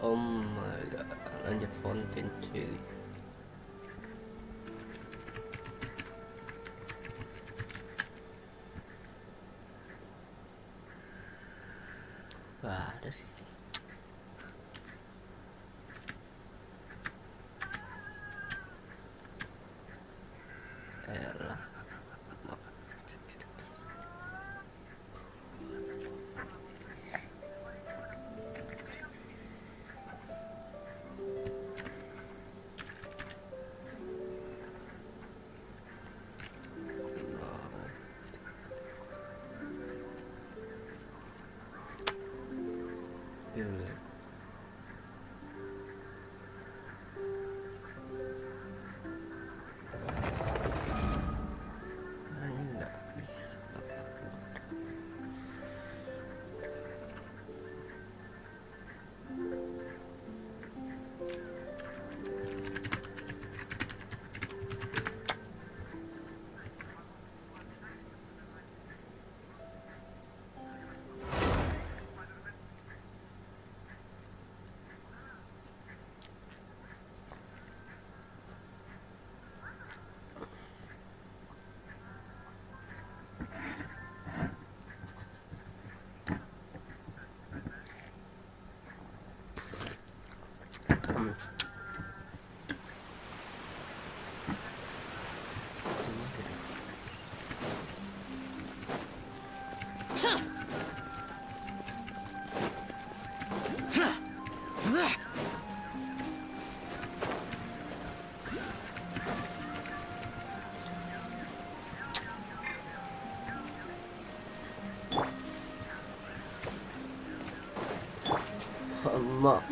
Oh my god, lanjut fountain chili. Wah, ada sih. Elah. Gila. Ini nggak bisa emak.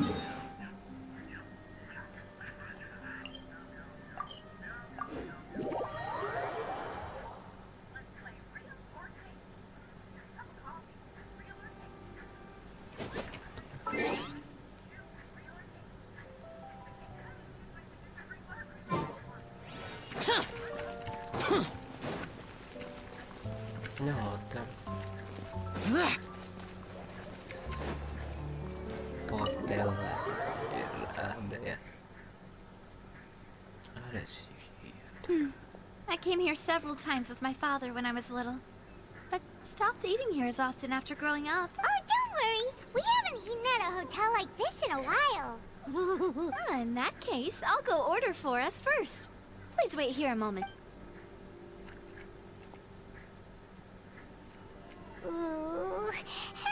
Ini hotel. Hotel lah. Ada ya. Ada sih. I came here several times with my father when I was little, but stopped eating here as often after growing up. Oh, don't worry. We haven't eaten at a hotel like this in a while. In that case, I'll go order for us first. Please wait here a moment. Ooh,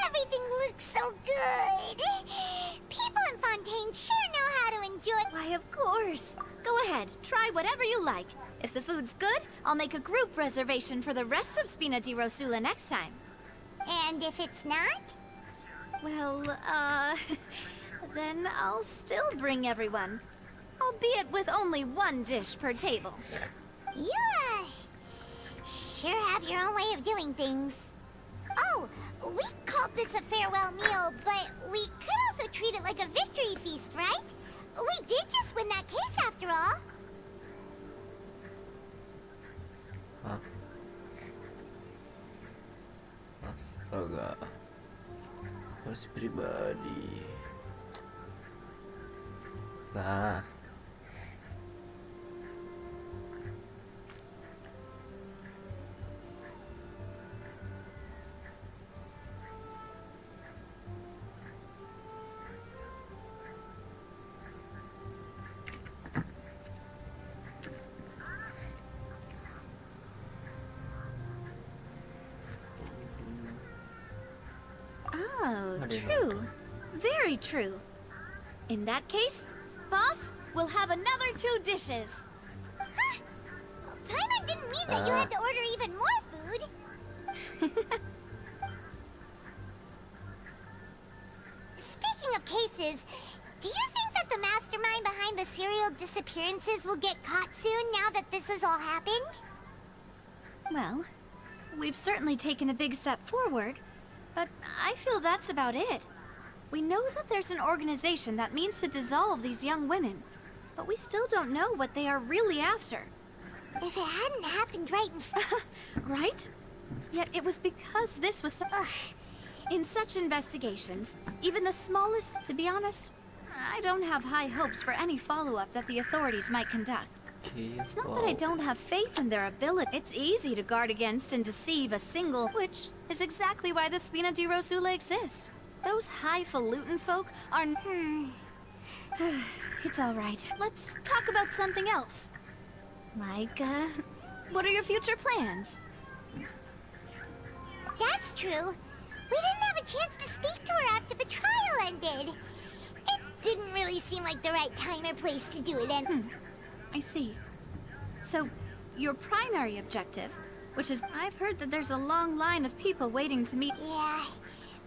everything looks so good. People in Fontaine sure know how to enjoy. Why, of course. Go ahead, try whatever you like. If the food's good, I'll make a group reservation for the rest of Spina di Rosula next time. And if it's not? Well, then I'll still bring everyone. Albeit with only one dish per table. You, sure have your own way of doing things. Oh, we called this a farewell meal, but we could also treat it like a victory feast, right? We did just win that case after all. Hah? Astaga. Masih pribadi. Nah. Oh, What do you true. Very true. In that case, boss, we'll have another 2 dishes. Huh? Paimon didn't mean that you had to order even more food. Speaking of cases, do you think that the mastermind behind the serial disappearances will get caught soon now that this has all happened? Well, we've certainly taken a big step forward, but I feel that's about it. We know that there's an organization that means to dissolve these young women, but we still don't know what they are really after. If it hadn't happened right in front... Right? Yet it was because this was In such investigations, even the smallest, to be honest, I don't have high hopes for any follow-up that the authorities might conduct. It's not that I don't have faith in their ability. It's easy to guard against and deceive a single, which is exactly why the Spina di Rosula exist. Those highfalutin folk are... It's all right. Let's talk about something else. Like, what are your future plans? That's true. We didn't have a chance to speak to her after the trial ended. It didn't really seem like the right time or place to do it in. I see. So, your primary objective, which is I've heard that there's a long line of people waiting to meet... Yeah,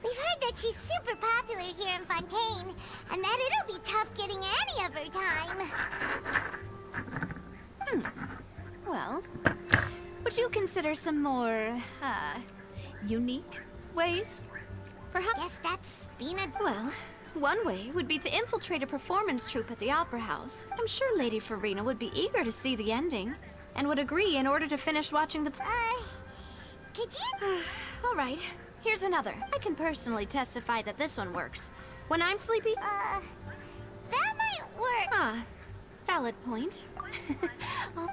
we've heard that she's super popular here in Fontaine, and that it'll be tough getting any of her time. Well, would you consider some more, unique ways? Perhaps... Guess that's Spina... Well, one way would be to infiltrate a performance troupe at the Opera House. I'm sure Lady Farina would be eager to see the ending, and would agree in order to finish watching the... could you... All right, here's another. I can personally testify that this one works. When I'm sleepy... that might work. Ah, valid point.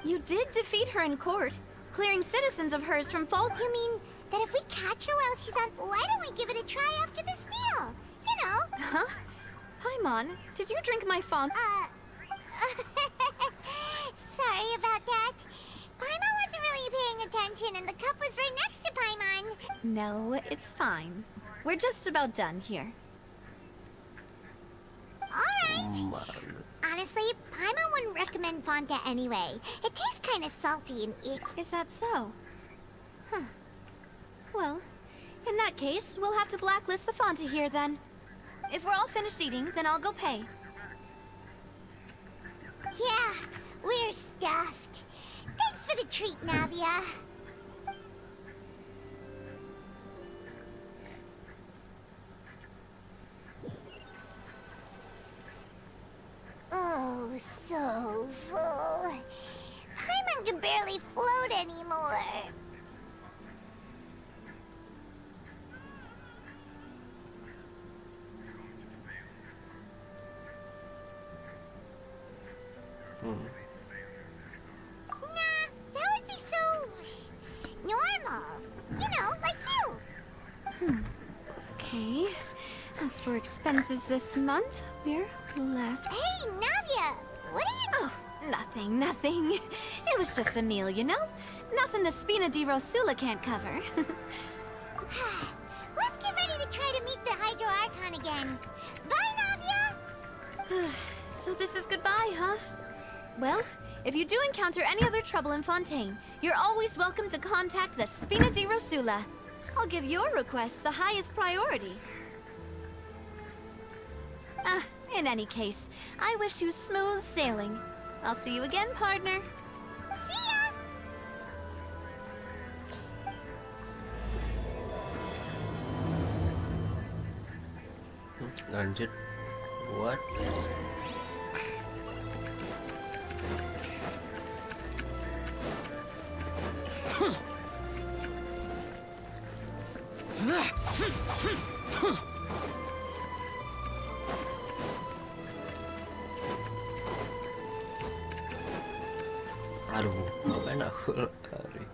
You did defeat her in court, clearing citizens of hers from fault. You mean that if we catch her while she's on... Why don't we give it a try after this meal? You know. Huh? Paimon, did you drink my font? Sorry about that. Paimon wasn't really paying attention, and the cup was right next to Paimon. No, it's fine. We're just about done here. Alright. Man. Honestly, Paimon wouldn't recommend Fonta anyway. It tastes kind of salty and icky. Is that so? Huh. Well, in that case, we'll have to blacklist the Fonta here then. If we're all finished eating, then I'll go pay. Yeah, we're stuffed. Thanks for the treat, Navia. Oh, so full. Paimon can barely float anymore. Nah, that would be so... normal. You know, like you. Okay. As for expenses this month, we're left... Hey, Navia! What are you... Oh, nothing. It was just a meal, you know? Nothing the Spina di Rosula can't cover. Let's get ready to try to meet the Hydro Archon again. Bye, Navia! So this is goodbye, huh? Well, if you do encounter any other trouble in Fontaine, you're always welcome to contact the Spina di Rosula. I'll give your request the highest priority. In any case, I wish you smooth sailing. I'll see you again, partner. See ya! Lanjut. What? Aduh, ngapain aku lari?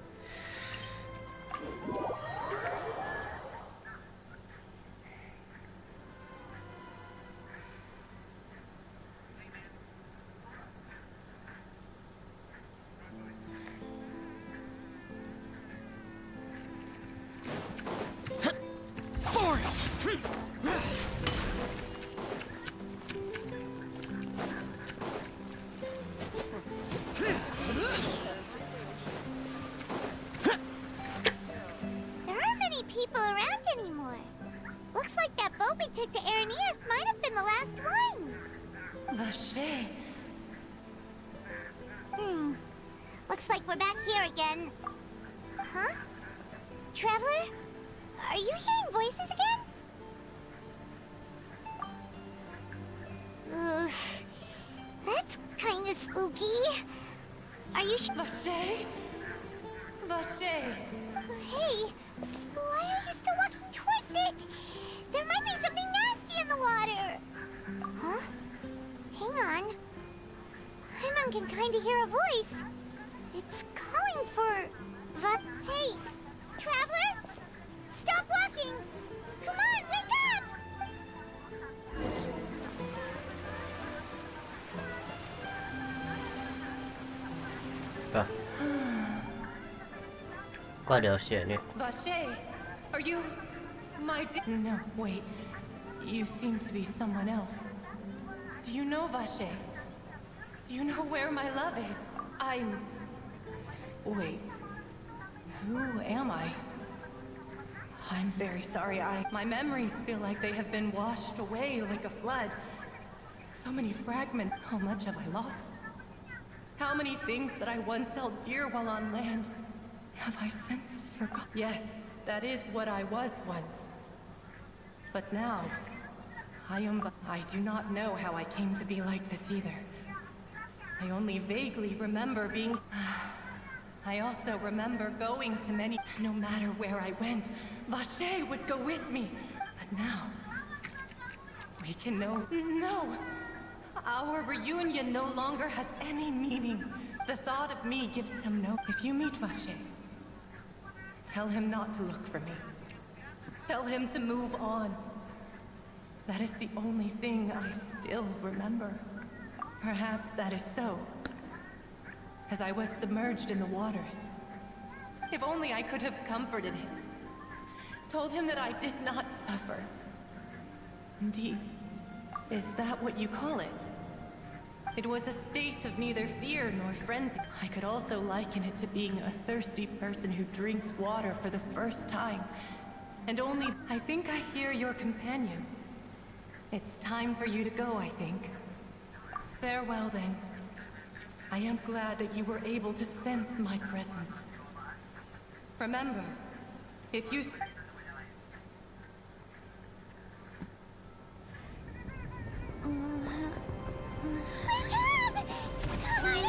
There aren't many people around anymore. Looks like that boat we took to Araneas might have been the last one. Vacher. Looks like we're back here again. Huh? Traveler? Are you hearing voices again? Ugh. That's kinda spooky. Are you Vacher? Vacher. Hey, why are you still walking towards it? There might be something nasty in the water. Huh? Hang on. Paimon can kind of hear a voice. It's calling for... Hey, Traveler? Stop walking! Come on, wake up! Tuh. Kok ada oceannya? Vache, are you my No, wait. You seem to be someone else. Do you know Vache? Do you know where my love is? Wait. Who am I? I'm very sorry. My memories feel like they have been washed away like a flood. So many fragments. How much have I lost? How many things that I once held dear while on land have I since forgotten? Yes, that is what I was once. But now, I do not know how I came to be like this either. I only vaguely remember being... I also remember going to many... No matter where I went, Vache would go with me. But now, we can know... No! Our reunion no longer has any meaning. The thought of me gives him no... If you meet Vache, tell him not to look for me. Tell him to move on. That is the only thing I still remember. Perhaps that is so, as I was submerged in the waters. If only I could have comforted him. Told him that I did not suffer. Indeed, is that what you call it? It was a state of neither fear nor frenzy. I could also liken it to being a thirsty person who drinks water for the first time. And only... I think I hear your companion. It's time for you to go, I think. Farewell, then. I am glad that you were able to sense my presence. Remember, if you... Wake up! Come on, hurry!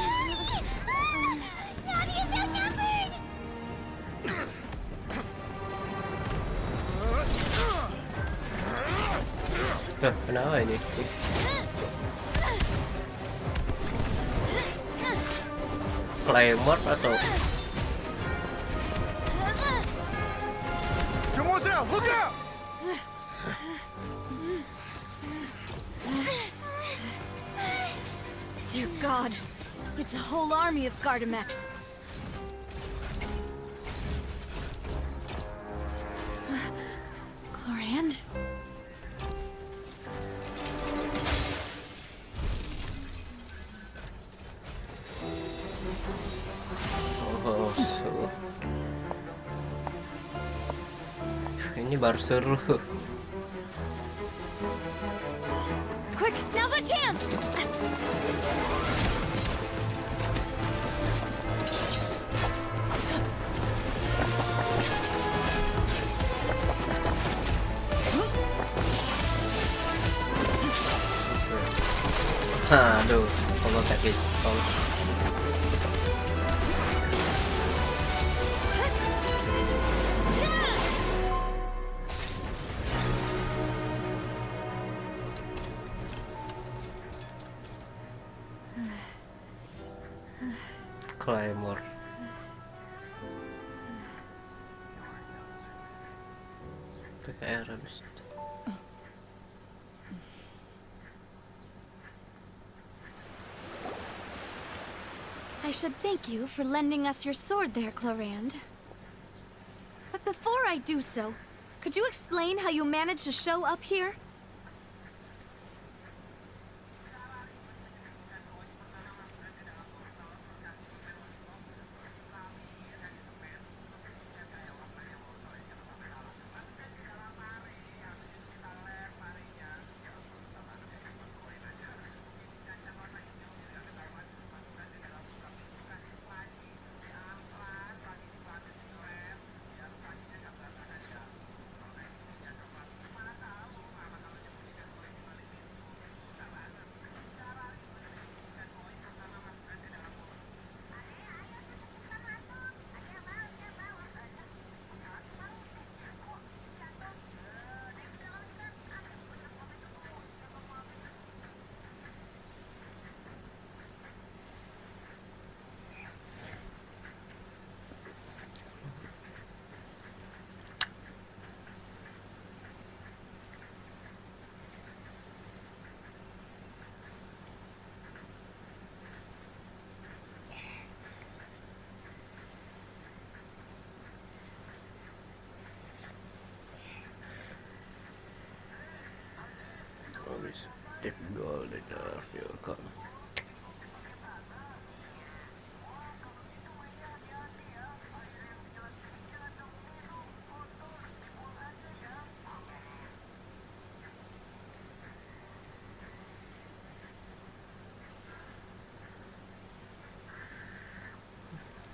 Navi is outnumbered! Tuh, kenapa ini? Claymore atau? Demoiselle, look out! Dear God, it's a whole army of Gardamex. Clorand? Oh, ini baru seru. Quick, now's our chance! Aduh, kalau pakai stone. Claymore. Pakai air habis itu. I should thank you for lending us your sword there, Clorand. But before I do so, could you explain how you managed to show up here? Objective goal of your goal.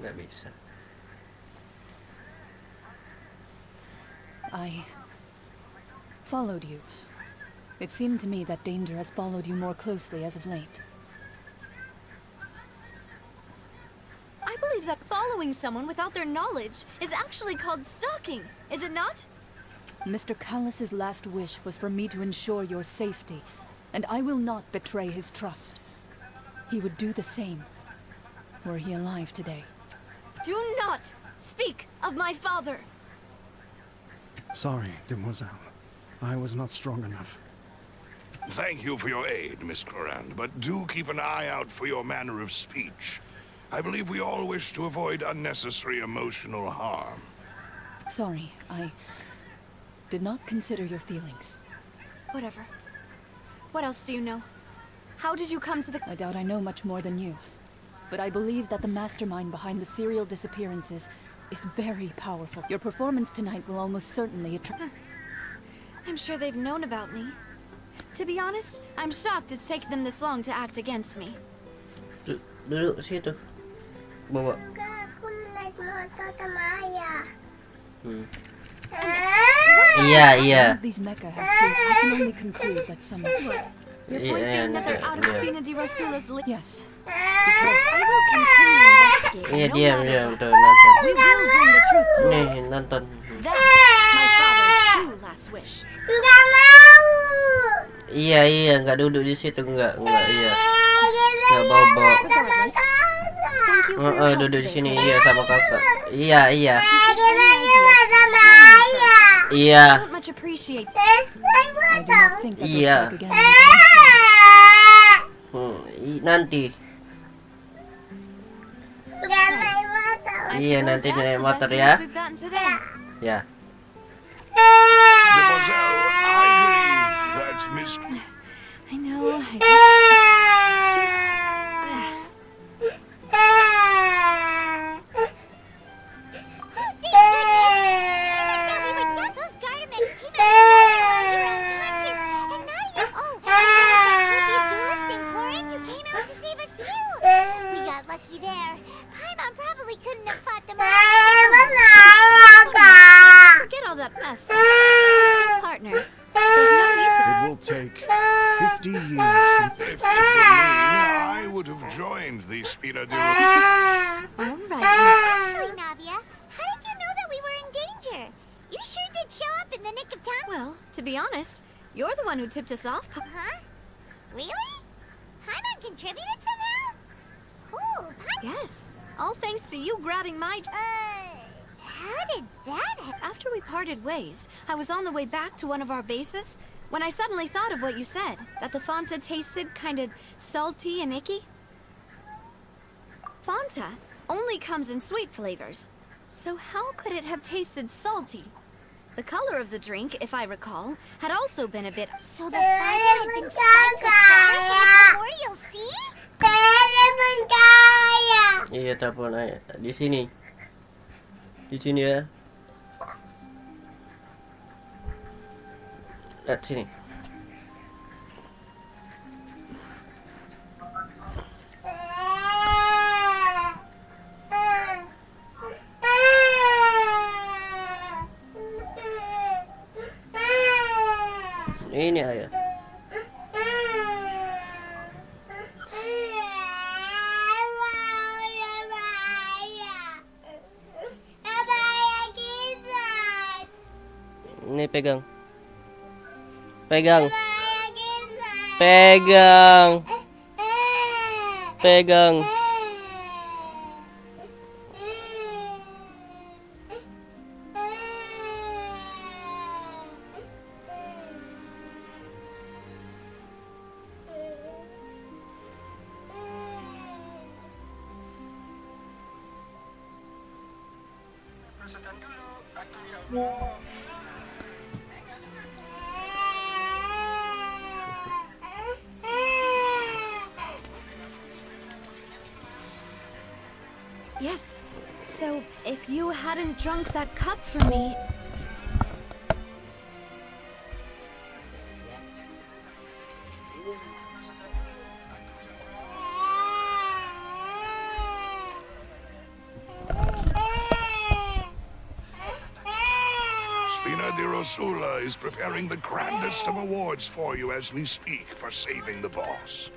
Nggak bisa. I followed you. It seemed to me that danger has followed you more closely as of late. I believe that following someone without their knowledge is actually called stalking, is it not? Mr. Callus's last wish was for me to ensure your safety, and I will not betray his trust. He would do the same, were he alive today. Do not speak of my father! Sorry, demoiselle. I was not strong enough. Thank you for your aid, Miss Clorand, but do keep an eye out for your manner of speech. I believe we all wish to avoid unnecessary emotional harm. Sorry, I did not consider your feelings. Whatever. What else do you know? How did you come to the... I doubt I know much more than you, but I believe that the mastermind behind the serial disappearances is very powerful. Your performance tonight will almost certainly attract... I'm sure they've known about me. To be honest, I'm shocked it's taken them this long to act against me. Duduk situ. Bawa. Aku naik motor sama ayah. Iya, None iya. of these mecha have seen. I can only conclude that someone... Your Yeah, point being that they're out of yeah. Spina di Rosula's Yes. I will continue investigating. Iya, no diam, matter diam. what. Tuh, nonton. We will bring the truth to light. Nih, nonton. That's my father's true last wish. Nggak mau. Iya, iya. Nggak duduk di situ. Nggak, iya. Nggak bawa-bawa. Regardless, thank you for your help Duduk di today. sini. Iya, sama kakak. Iya, iya. Sama ayah. Iya. Don't much appreciate. I do not think that they'll Yeah. strike again anytime soon. Nanti. Nggak naik motor. I Iya, suppose nanti that's naik the motor best ya. news we've gotten today. Ya. Mademoiselle, I believe that Miss... I know. I just. She's. Forget all that mess. We're still partners. There's no need to. It will take 50 years. If it were me, I would have joined the Spina di Rosula. All right. Actually, Navia, how did you know that we were in danger? You sure did show up in the nick of time. Well, to be honest, you're the one who tipped us off. Huh? Really? Paimon contributed somehow? Cool. Yes. All thanks to you grabbing my. How did that happen? After we parted ways, I was on the way back to one of our bases when I suddenly thought of what you said, that the Fanta tasted kind of salty and icky. Fanta only comes in sweet flavors, so how could it have tasted salty? The color of the drink, if I recall, had also been a bit... So the Fanta had been spiked with fire from the primordial sea? Iya, telepon aja. Di sini. Di sini ya. Lihat sini. Ini ayah. Ini pegang. Pegang. Pegang. Pegang. Yes. So, if you hadn't drunk that cup from me... Spina di Rosula is preparing the grandest of awards for you as we speak for saving the boss.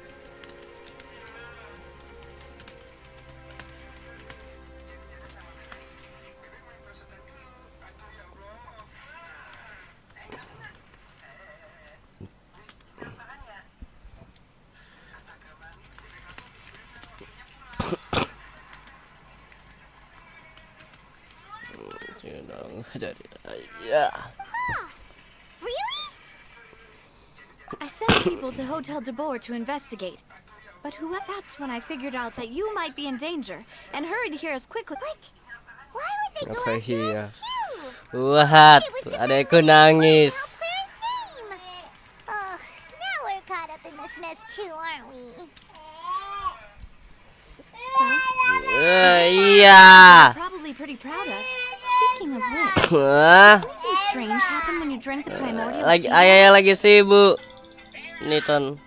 Ya. Really? I sent people to Hotel de Boer to investigate. But that's when I figured out that you might be in danger and hurried here as quickly. What? Why would they go Apa after iya? us too? What? It was to Adekku find nangis. Claire's name. Ugh, now we're caught up in this mess too, aren't we? Iya. Probably pretty proud of. Speaking of which, Hah? anything strange happened when you drank the primordial Lagi seed? ayahnya lagi sibuk. Nih Ton.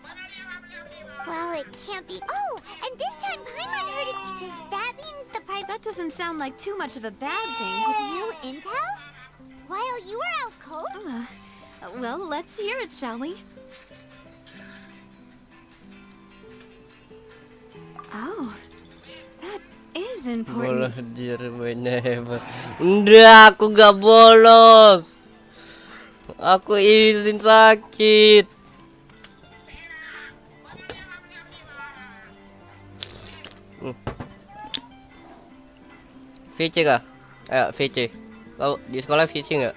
Well, it can't be. Oh, and this time Paimon heard it. Does that mean the That doesn't sound like too much of a bad thing. new intel? While you were out cold? Well, let's hear it, shall we? Oh, that is important. Bolos dia mainnya hebat. Nggak, aku gak bolos. Aku izin sakit. VC kah? Ayo VC. Kau di sekolah VC nggak?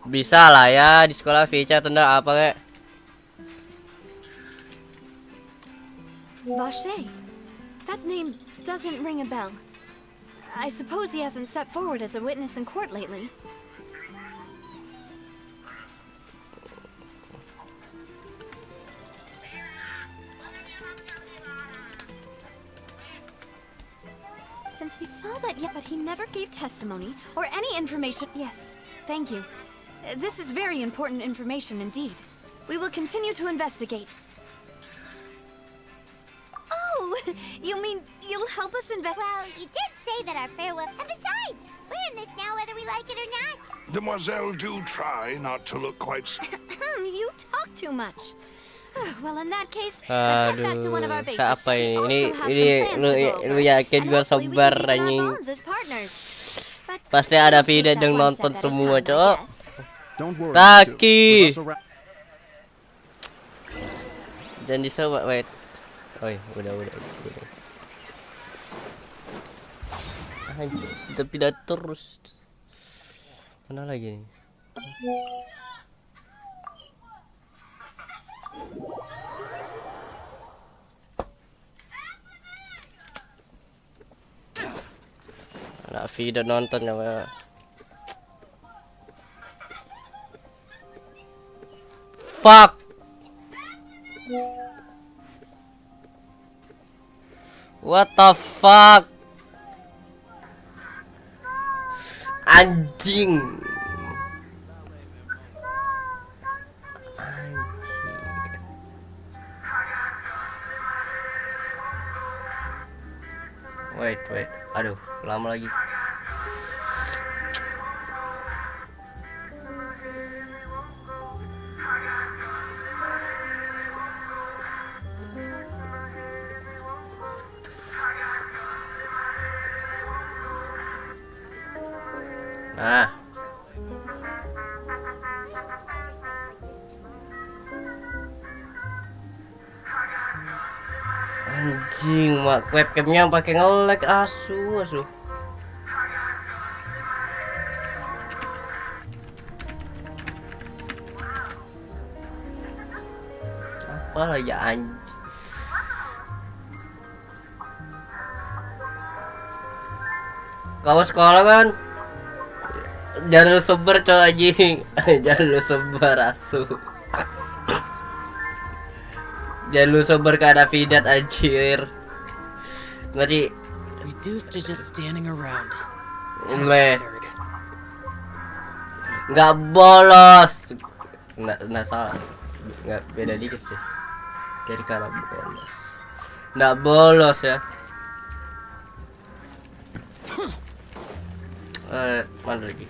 Bisa lah ya di sekolah VC atau enggak apa kayak? Vache. That name doesn't ring a bell. I suppose he hasn't stepped forward as a witness in court lately. Since he saw that, yeah, but he never gave testimony or any information. Yes, thank you. This is very important information indeed. We will continue to investigate. Oh, you mean you'll help us investigate? Well, you did say that our farewell. And besides, we're in this now whether we like it or not. Demoiselle, do try not to look quite... You talk too much. Well, in that case, let's head back to one of our bases. Siapa We ini? also have Ini some plans to go lu over. yakin And gua hopefully we sabar can deepen our anjing. bonds as partners. But Pasti ada we'll take video that yang one nonton step at a semua, time, I Cok. guess. Don't worry. Taki. With us around- Jangan disewa, wait. Oh, udah. Anjir, kita pindah terus. Mana lagi nih? Anak video nonton ya, Pak. Fuck. What the fuck? Anjing. Wait. Aduh, lama lagi. Nah. Anjing, mak webcamnya pakai nge-lag asu. Apa lagi anjing? Kau sekolah kan? Jangan lu sebar cowok anjing. Jangan lu sebar asu. Jangan lu sebar ke ada Fidat anjir. Nanti reduced to just standing around. Le. Nggak bolos. Nggak salah. Nggak beda dikit sih. Jadi karena bolos. Nggak bolos ya. Mana lagi?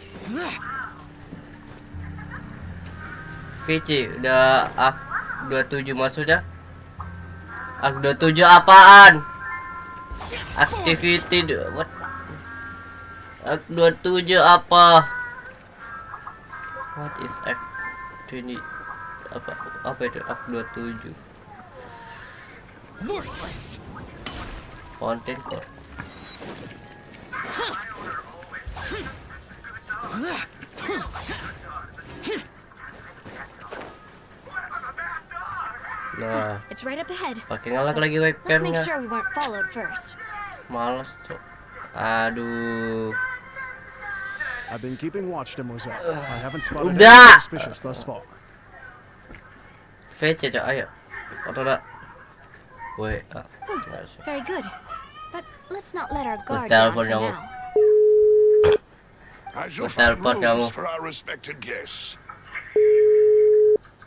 Vici udah 27 maksudnya? 27 apaan? Activity what? 27 apa? What is Act 20? Apa itu Act 27? Worthless. Content core. Nah, It's right up ahead. pakai ngelak lagi Let's make webcamnya. sure we weren't followed first. Males cok. Aduh. I've been keeping watch, Demoiselle. I haven't spotted Udah. anything suspicious thus far. VC cok, ayo. Foto dah. Woi, Very good. But let's not let our guard telepon down for kamu. now. I shall Hotel find pot kamu. rooms for our respected guests.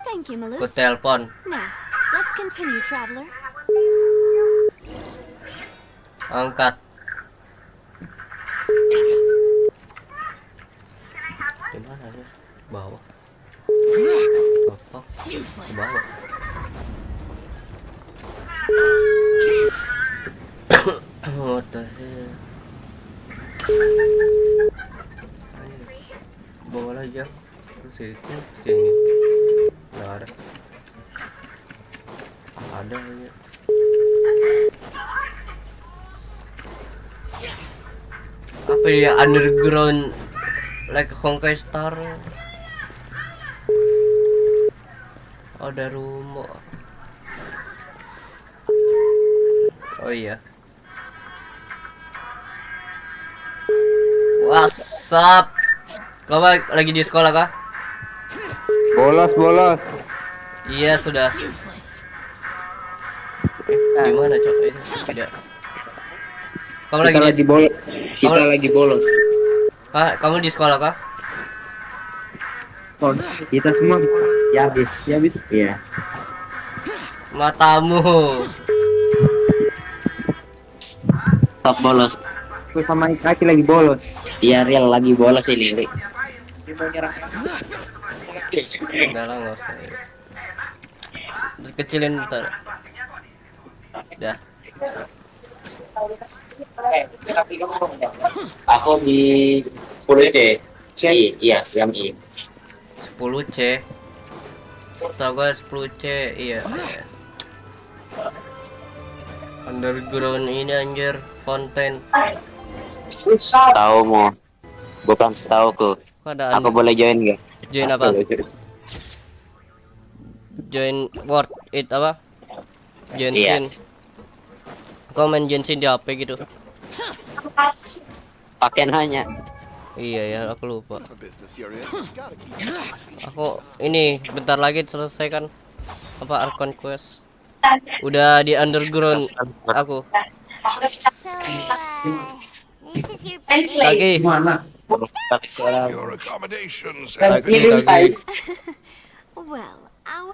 Thank you, Ku Malus. telepon. Now, let's continue, traveler. Angkat. Gimana ya? Bawah. Oh, fuck. Ke bawah. What the hell? Bawa lagi ya. Terus itu sini. Nggak ada. Ada ya. Apa ya, underground like Honkai Star. Ada rumah. Oh iya. What's up? Kau lagi di sekolah kah? Bolos. Iya sudah. Di mana cok itu? Tidak. Kamu lagi bolos. Kita Kamu- lagi bolos. Kamu di sekolah kah? Oh, kita semua ya habis. Iya. Matamu. Top bolos. Aku sama Kaki lagi bolos. Iya, real lagi bolos ini, Ri. Enggak lah, nggak usah. Terus kecilin bentar. Dah. Aku di 10C. Iya, yang I. 10C. Setahu gue 10C, iya. Underground ini anjir, fountain. Tahu mau. Bukan tahu ku. Kok ada Aku boleh join enggak? join apa? Join World It apa? Genshin. Kau main Genshin di HP gitu? Pakai nanya. Iya ya, aku lupa. Aku ini bentar lagi selesaikan apa Archon Quest. Udah di underground aku. So, this is your birthday. Kaki. Your accommodations Kaki. Well,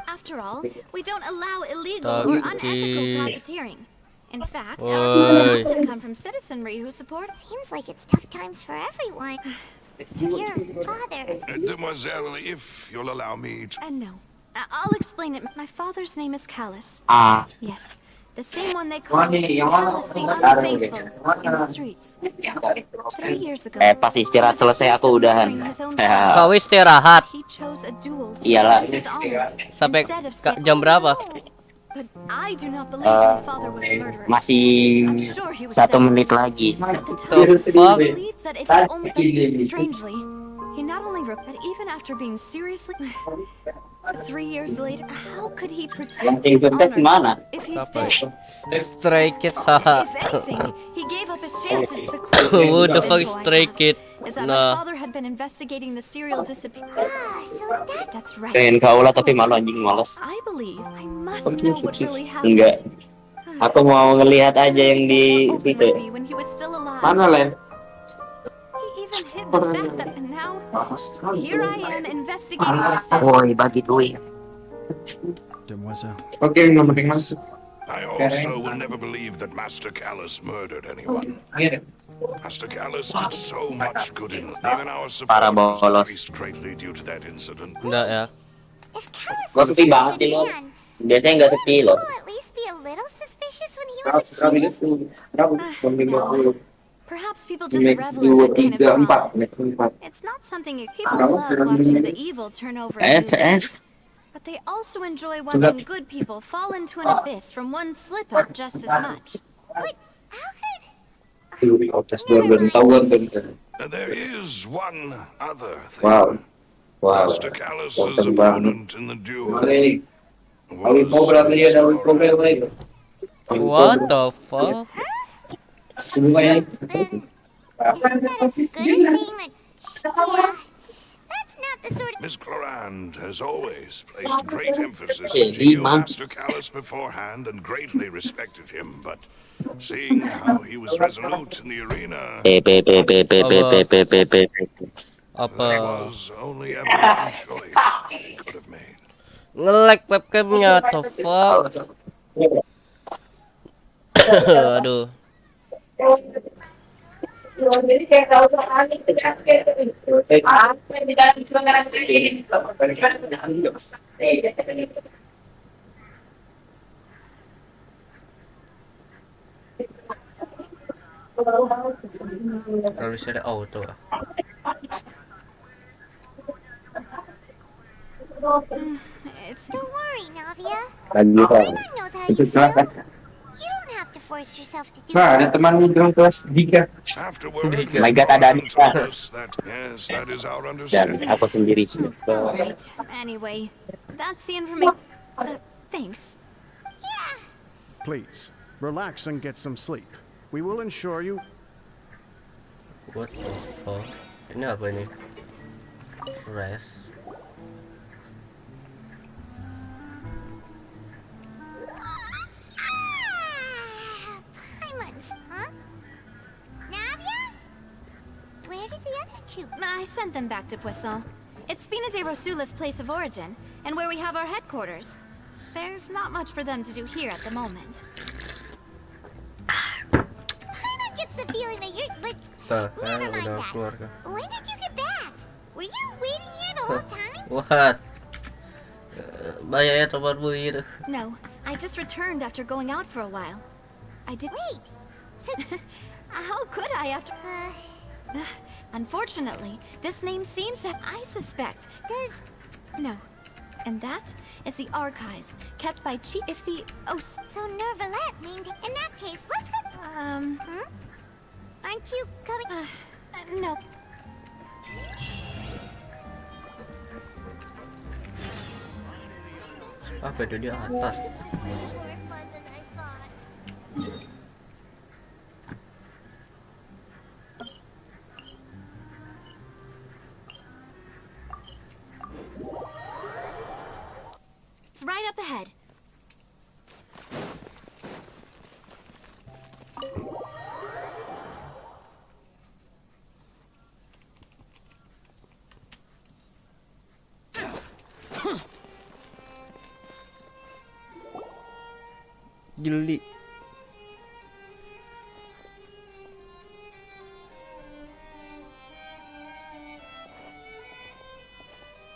after all, we don't allow illegal or unethical Taki. profiteering. In fact, Oi. our funds often come from citizenry who supports. Seems like it's tough times for everyone. Your father. Demoiselle, if you'll allow me to... No, I'll explain it. My father's name is Callus. Ah, Yes, the same one they call Callus the Unfaithful in the streets. 3 years ago, pas istirahat selesai aku udahan. during his own Kau istirahat he chose a duel to Iyalah. protect his honor sampai instead of jam berapa? But I do not believe my father was a murderer. masih I'm sure he was 1 sad. menit lagi. At the The time, fuck? he believes that if he only strangely, he not only wrote that even after being seriously 3 years later, how could he protect Yang his sukses honor mana? if he's Siapa dead? Stray Kids haha. If anything, he gave up his chances. The Who the closest fuck info I Stray have Kid? is that my Nah. father had been investigating the serial disappearance. So That's right. Pengen kaulah tapi malu anjing males. I believe I must know what really Enggak. happened. Aku mau ngelihat aja yang di Open situ. with me when he was still alive. Mana Len? He even hid the fact that now here I am investigating his death. Woi, bagi duit. Demoiselle. Oke, nomor yang masuk. I also will never believe that Master Callus murdered anyone. Master Callus did so much good in even our Para supporters bolos. increased greatly due to that incident. Enggak ya. If Callus Gak was sepi a banget good sih lo. man, Biasanya nggak sepi loh. people at least be a little suspicious when he was accused. Perhaps people just revel in that kind of drama. It's not something people love watching the evil turn over a new leaf, but they also enjoy watching good people fall into an abyss from one slip up just as much. But how could... And there is one other thing. Wow. Wow. Master Callus's Ganteng opponent in the duel Kali kau berarti was ada problem Miss lagi. What the fuck? Semuanya. Isn't that as good as saying that... Yeah, that's not the sort of... Miss Clorand has always placed great emphasis Hey, into you, man. Master Callus, beforehand and greatly respected him, but seeing how he was resolute in the arena, there Apa? was only ever one choice he could have made. Nge-lag webcamnya, the fuck? Aduh. Kalau bisa ada auto lah. Don't worry, Navia. Lagi Pak. Everyone knows how you feel. You don't have to force yourself to do Nah, ada it. teman dalam kelas 3 Afterward, Oh my God, ada Clorand Anissa. told us that, yes, that is our dan understanding. aku sendiri sih. Right. Anyway, that's the information. Thanks. Please, relax and get some sleep. We will ensure you... What the fuck? Ini apa ini? Rest. Paimons, huh? Navia? Where did the other two... I sent them back to Poisson. It's Spina de Rosula's place of origin, and where we have our headquarters. There's not much for them to do here at the moment. Paimon gets the feeling that you're... But Tuh, never kan mind udah that. keluar kan. When did you get back? Were you waiting here the whole time? What? Bahaya ya tempatmu gitu. No, I just returned after going out for a while. I did. Wait. So, How could I after? Unfortunately, this name seems to. I suspect. does... No. And that is the archives kept by Chief. If the. Oh, So Nervalette named... In that case, let's go... Aren't you coming... no. Apa itu di atas? More fun than I thought. It's right up ahead. Geli.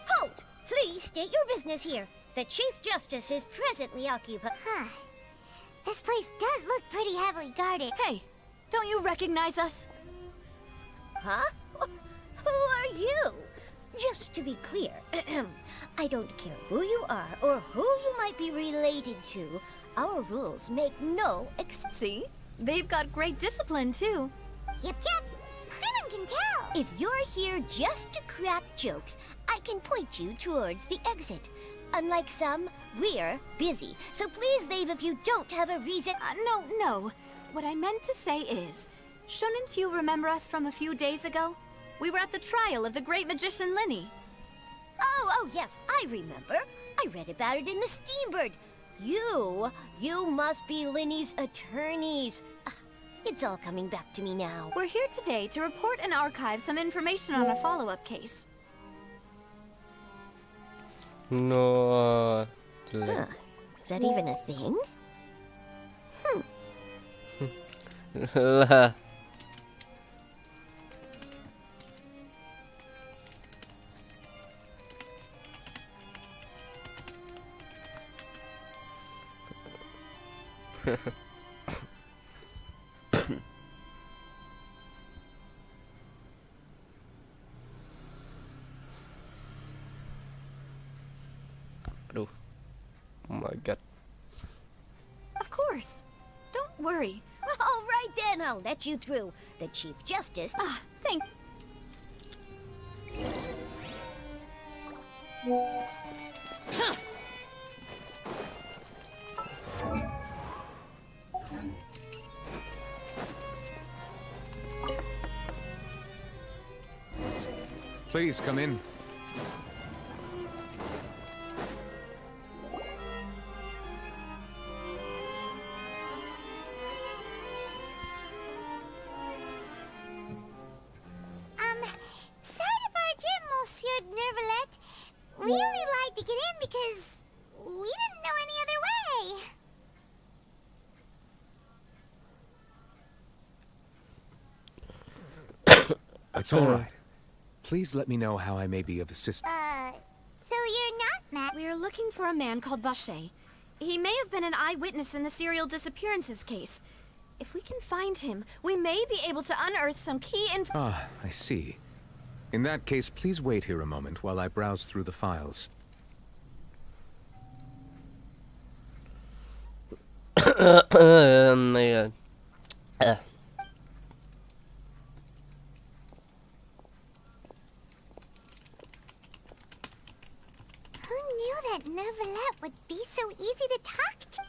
Halt! Please state your business here. The Chief Justice is presently occupied... This place does look pretty heavily guarded. Hey, don't you recognize us? Huh? Who are you? Just to be clear, I don't care who you are or who you might be related to. Our rules make no See? They've got great discipline, too. Yep. Paimon can tell. If you're here just to crack jokes, I can point you towards the exit. Unlike some, we're busy. So please leave if you don't have a reason. No. What I meant to say is, shouldn't you remember us from a few days ago? We were at the trial of the great magician Linny. Oh, yes, I remember. I read about it in the Steambird. You must be Linny's attorneys. It's all coming back to me now. We're here today to report and archive some information on a follow-up case. No. Huh. Is that even a thing? Lah. Aduh. Oh my god. Of course. Don't worry. All right then, I'll let you through. The Chief Justice. Thank... Please come in. Sorry to barge in, Monsieur Nervalet. We only lied to get in because we didn't know any other way. It's all right. Please let me know how I may be of assistance. So you're not Matt? We're looking for a man called Vacher. He may have been an eyewitness in the serial disappearances case. If we can find him, we may be able to unearth some key info. Ah, I see. In that case, please wait here a moment while I browse through the files. Ayan. Who knew that Nervalet would be so easy to talk to?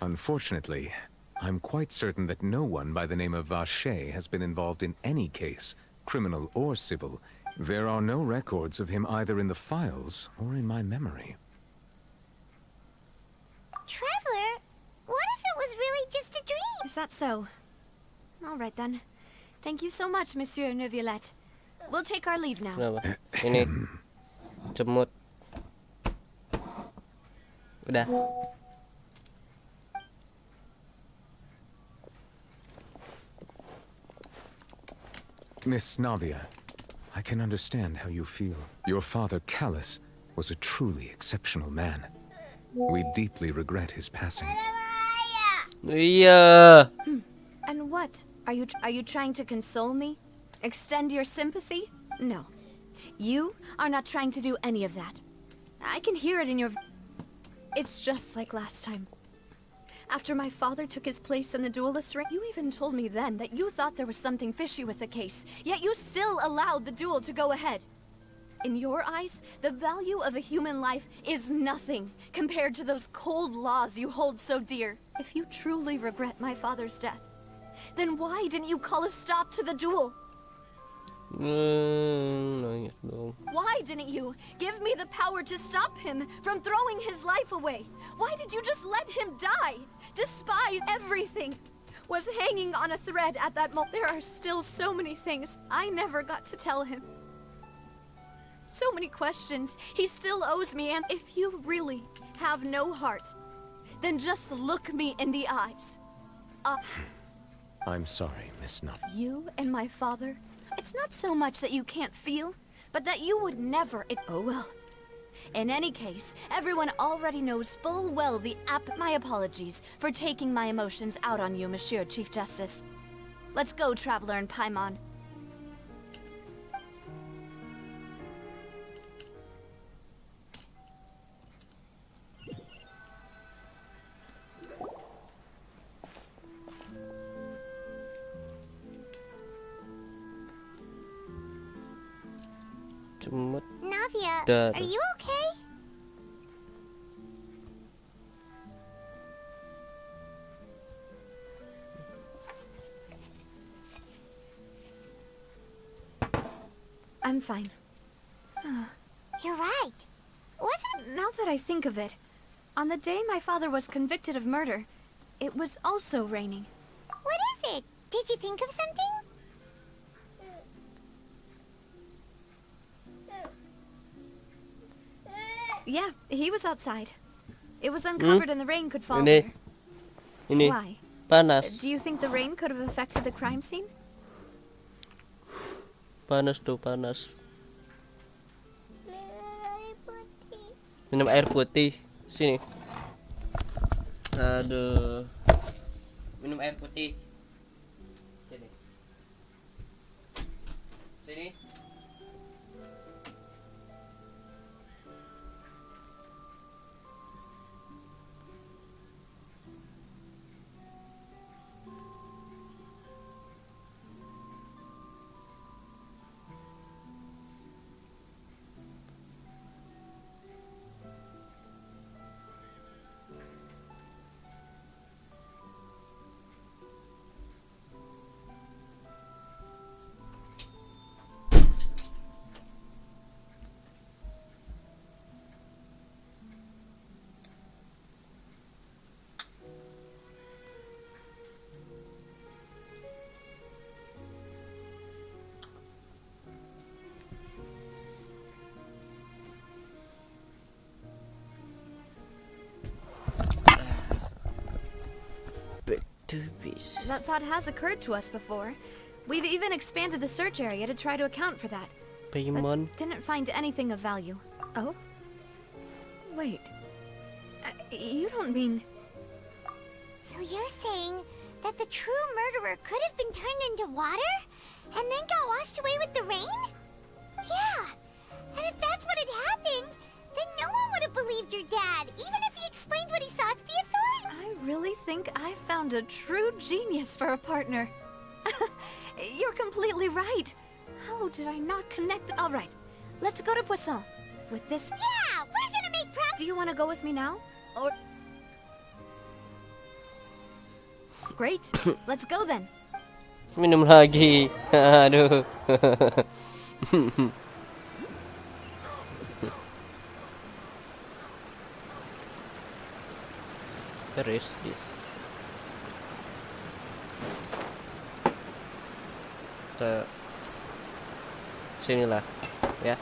Unfortunately, I'm quite certain that no one by the name of Vacher has been involved in any case, criminal or civil. There are no records of him either in the files or in my memory. Traveler, what if it was really just a dream? Is that so? All right then. Thank you so much, Monsieur Neuvillette. We'll take our leave now. Kenapa? Ini cemut. Udah. Miss Navia, I can understand how you feel. Your father, Callus, was a truly exceptional man. We deeply regret his passing. Iya. And what? Are you trying to console me? Extend your sympathy? No. You are not trying to do any of that. I can hear it in your... It's just like last time. After my father took his place in the duelist ring, you even told me then that you thought there was something fishy with the case, yet you still allowed the duel to go ahead. In your eyes, the value of a human life is nothing compared to those cold laws you hold so dear. If you truly regret my father's death, then why didn't you call a stop to the duel? Nangis dong. Why didn't you give me the power to stop him from throwing his life away? Why did you just let him die? Despise everything was hanging on a thread at that moment. There are still so many things I never got to tell him. So many questions he still owes me, and if you really have no heart, then just look me in the eyes. I'm sorry, Miss Navia. You and my father, it's not so much that you can't feel, but that you would never... Oh well. In any case, everyone already knows full well My apologies for taking my emotions out on you, Monsieur Chief Justice. Let's go, Traveler and Paimon. Cemut. Navia, Duh. are you okay? I'm fine. You're right. Wasn't Now that I think of it, on the day my father was convicted of murder, it was also raining. What is it? Did you think of something? Yeah, he was outside. It was uncovered and the rain could fall Ini. there. Ini Why? panas. Do you think the rain could have affected the crime scene? Panas tuh, panas. Minum air putih. Sini. Aduh. Minum air putih. Sini. Sini. That thought has occurred to us before. We've even expanded the search area to try to account for that. Paimon. But didn't find anything of value. Oh? Wait. You don't mean... So you're saying that the true murderer could have been turned into water? And then got washed away with the rain? Yeah. And if that's what had happened, then no one would have believed your dad, even if he explained what he saw to the authorities. I really think I found a true genius for a partner. You're completely right. How did I not connect All right, let's go to Poisson. With this... Yeah, we're gonna make Do you want to go with me now? Or... Great. Let's go then. Minum lagi. Aduh. Where is this? Kita sinilah, ya.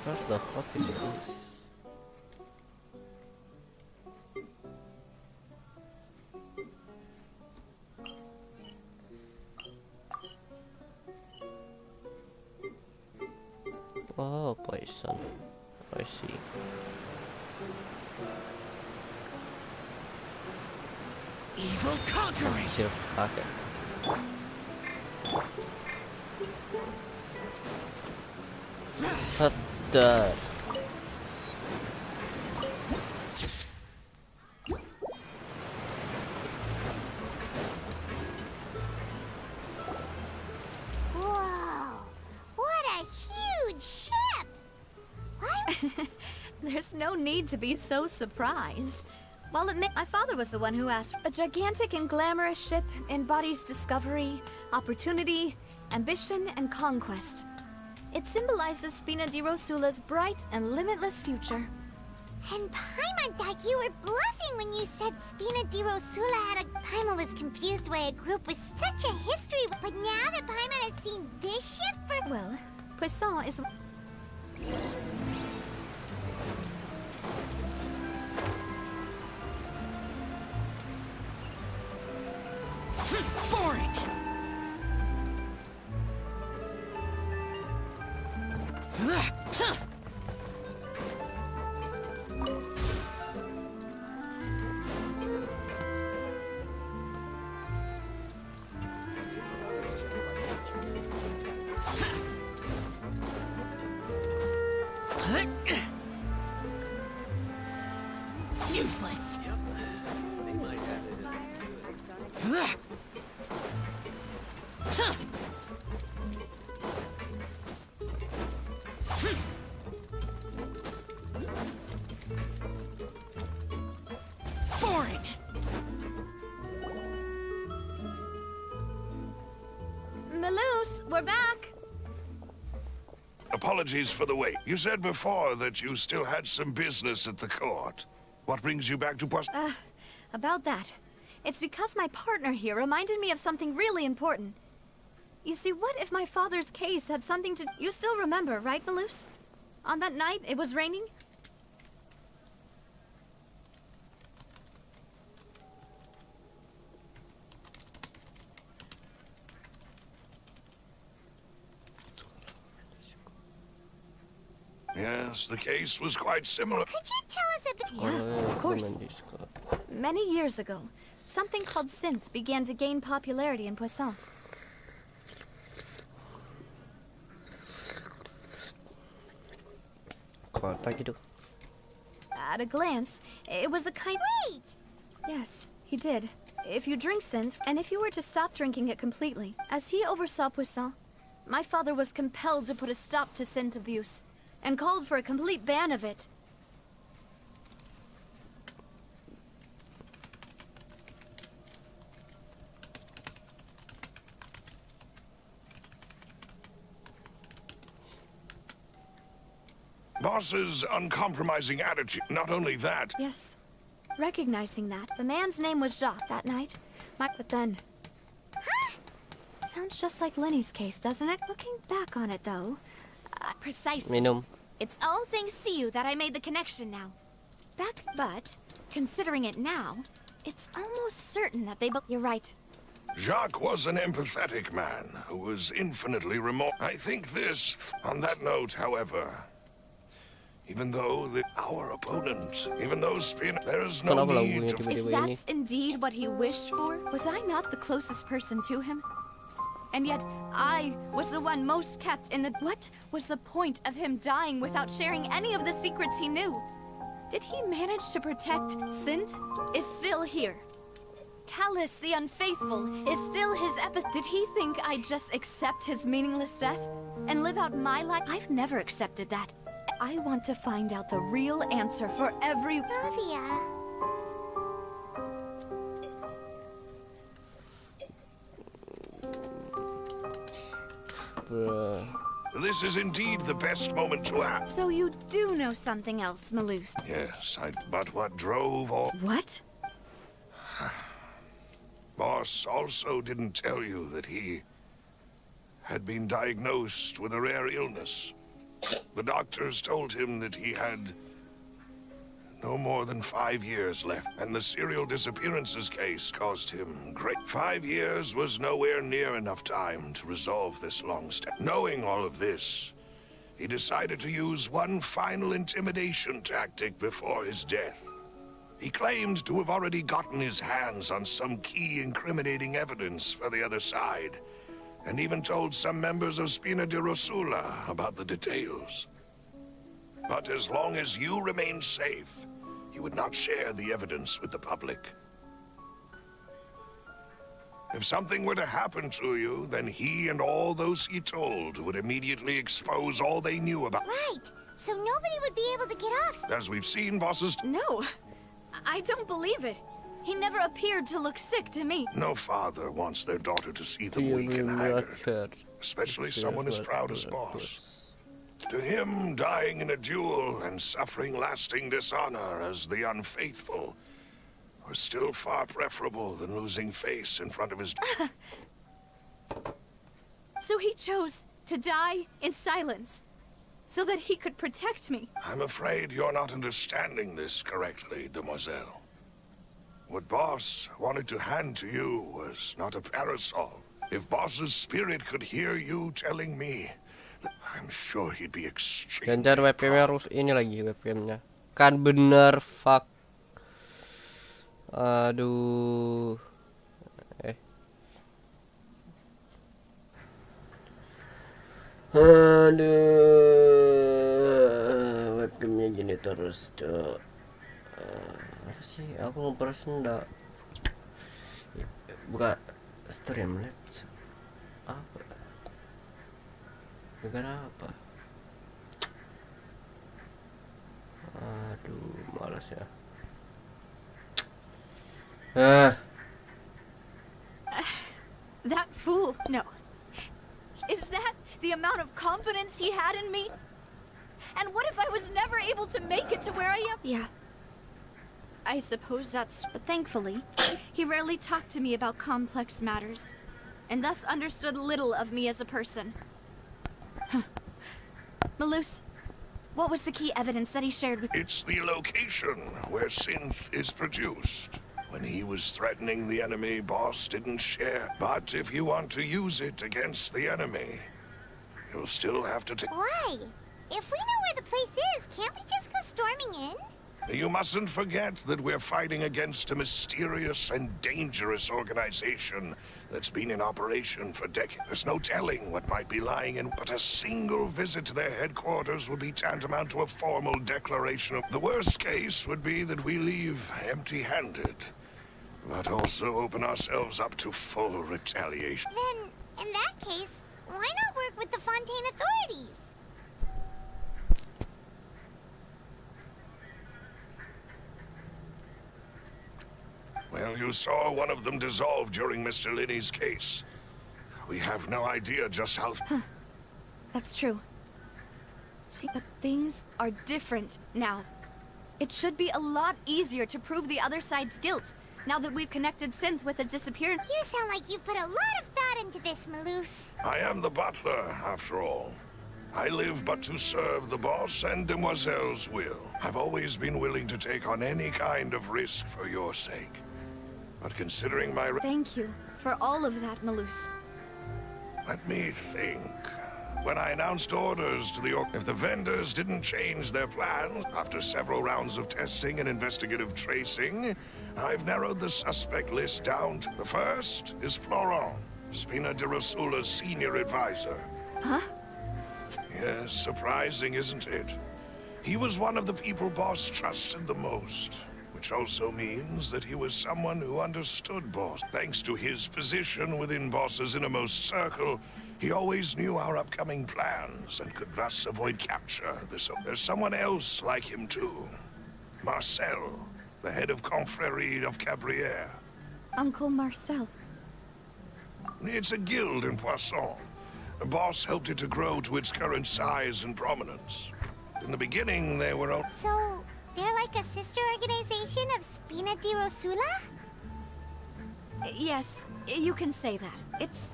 What the fuck is this? Oh, poison. I see. Evil conquering. Sirup pakai. What the? Whoa! What a huge ship! What? There's no need to be so surprised. While my father was the one who asked, a gigantic and glamorous ship embodies discovery, opportunity, ambition, and conquest. It symbolizes Spina di Rosula's bright and limitless future. And Paimon thought you were bluffing when you said Spina di Rosula had a... Paimon was confused why a group with such a history, but now that Paimon has seen this ship for... Well, Poisson is... Boring. Useless. Boring. We're back. Apologies for the wait. You said before that you still had some business at the court. What brings you back to About that. It's because my partner here reminded me of something really important. You see, what if my father's case had something to... You still remember, right, Malus? On that night, it was raining? Yes, the case was quite similar. Could you tell us a bit? Yeah, of course. Many years ago, something called synth began to gain popularity in Poisson. Kotak gitu. At a glance, it was a kind... Wait! Yes, he did. If you drink synth, and if you were to stop drinking it completely, as he oversaw Poisson, my father was compelled to put a stop to synth abuse, and called for a complete ban of it. Boss's uncompromising attitude. Not only that, Yes. Recognizing that, the man's name was Jacques that night. But then... Sounds just like Lenny's case, doesn't it? Looking back on it, though... precisely. Minum. It's all thanks to you that I made the connection now. But, considering it now, it's almost certain that they both... You're right. Jacques was an empathetic man who was infinitely remote. I think this. On that note, however, even though our opponent, even though there is no Kenapa need lagunya to... tiba-tiba If ini? that's indeed what he wished for, was I not the closest person to him? And yet, I was the one most kept in the... What was the point of him dying without sharing any of the secrets he knew? Did he manage to protect Synth? Is still here. Callus the Unfaithful is still his Did he think I'd just accept his meaningless death? And live out my life? I've never accepted that. I want to find out the real answer for every... Sylvia. Bruh. This is indeed the best moment to ask. So you do know something else, Malus? Yes, but what drove all... What? Boss also didn't tell you that he had been diagnosed with a rare illness. The doctors told him that he had no more than 5 years left, and the serial disappearances case caused him great... 5 years was nowhere near enough time to resolve this long step. Knowing all of this, he decided to use one final intimidation tactic before his death. He claimed to have already gotten his hands on some key incriminating evidence for the other side, and even told some members of Spina di Rosula about the details. But as long as you remained safe, he would not share the evidence with the public. If something were to happen to you, then he and all those he told would immediately expose all they knew about. Right. So nobody would be able to get off. As we've seen, bosses, No. I don't believe it. He never appeared to look sick to me. no father wants their daughter to see them Dia weak and benar-benar haggard, hurt. especially someone as proud as Boss. To him, dying in a duel and suffering lasting dishonor as the Unfaithful was still far preferable than losing face in front of his... So he chose to die in silence, so that he could protect me. I'm afraid you're not understanding this correctly, demoiselle. What Boss wanted to hand to you was not a parasol. If Boss's spirit could hear you telling me, I'm sure he'd be extremely... Ganjar webcamnya harus ini lagi webcamnya. Kan bener fuck. Aduh. Aduh. Webcamnya gini terus, Cok. Apa sih? Aku ngepersen enggak. Buka Streamlabs. Apa? Gara apa? Aduh, malas ya. That fool. No. Is that... The amount of confidence he had in me? And what if I was never able to make it to where I am? Yeah. I suppose that's... But thankfully, he rarely talked to me about complex matters, and thus understood little of me as a person. Malus, what was the key evidence that he shared with... It's the location where synth is produced. When he was threatening the enemy, Boss didn't share. But if you want to use it against the enemy, you'll still have to take... Why? If we know where the place is, can't we just go storming in? You mustn't forget that we're fighting against a mysterious and dangerous organization that's been in operation for decades. There's no telling what might be lying in, but a single visit to their headquarters would be tantamount to a formal declaration of... The worst case would be that we leave empty-handed, but also open ourselves up to full retaliation. Then, in that case, why not work with the Fontaine authorities? Well, you saw one of them dissolve during Mr. Linney's case. We have no idea just how... That's true. See, but things are different now. It should be a lot easier to prove the other side's guilt, now that we've connected Synth with a disappearance. You sound like you've put a lot of thought into this, Malus. I am the butler, after all. I live but to serve the boss and Demoiselle's will. I've always been willing to take on any kind of risk for your sake. But considering my... Thank you for all of that, Malus. Let me think. When I announced orders to the... If the vendors didn't change their plans, after several rounds of testing and investigative tracing, I've narrowed the suspect list down to... The first is Florent, Spina di Rosula's senior advisor. Huh? Yes, surprising, isn't it? He was one of the people Boss trusted the most, which also means that he was someone who understood Boss. Thanks to his position within Boss's innermost circle, he always knew our upcoming plans and could thus avoid capture. There's someone else like him too. Marcel, the head of Confrérie of Cabrières. Uncle Marcel. It's a guild in Poisson. The Boss helped it to grow to its current size and prominence. In the beginning, they were all... So, they're like a sister organization of Spina di Rosula? Yes, you can say that. It's,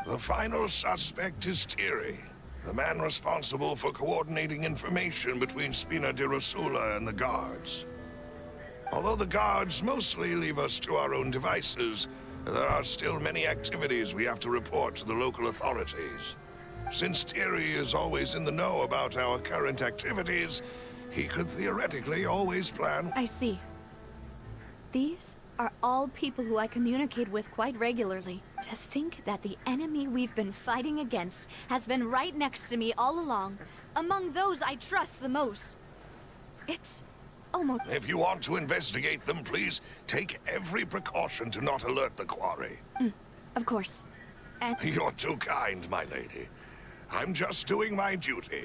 The final suspect is Thierry, the man responsible for coordinating information between Spina di Rosula and the guards. Although the guards mostly leave us to our own devices, there are still many activities we have to report to the local authorities. Since Thierry is always in the know about our current activities, he could theoretically always plan... I see. These are all people who I communicate with quite regularly. To think that the enemy we've been fighting against has been right next to me all along, among those I trust the most. It's almost... If you want to investigate them, please take every precaution to not alert the quarry. Of course. And... You're too kind, my lady. I'm just doing my duty.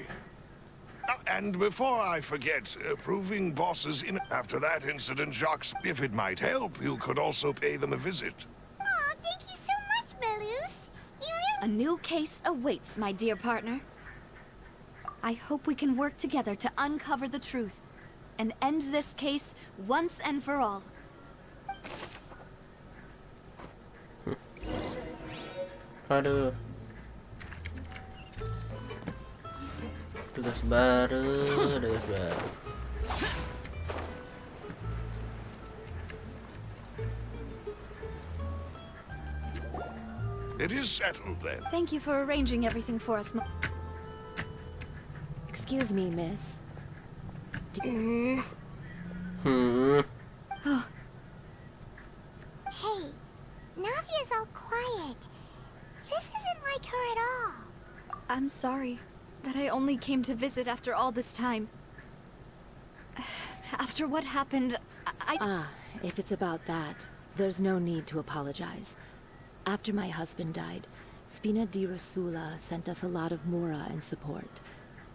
And before I forget, proving Bosses in... After that incident, Jacques, if it might help, you could also pay them a visit. Aw, thank you so much, Malus. You really... A new case awaits, my dear partner. I hope we can work together to uncover the truth and end this case once and for all. Aduh. Tugas baru, tugas baru. It is settled then. Thank you for arranging everything for us. Excuse me, miss. Hmm. Hey, Navia's all quiet. This isn't like her at all. I'm sorry that I only came to visit after all this time. After what happened, If it's about that, there's no need to apologize. After my husband died, Spina di Rosula sent us a lot of mura and support.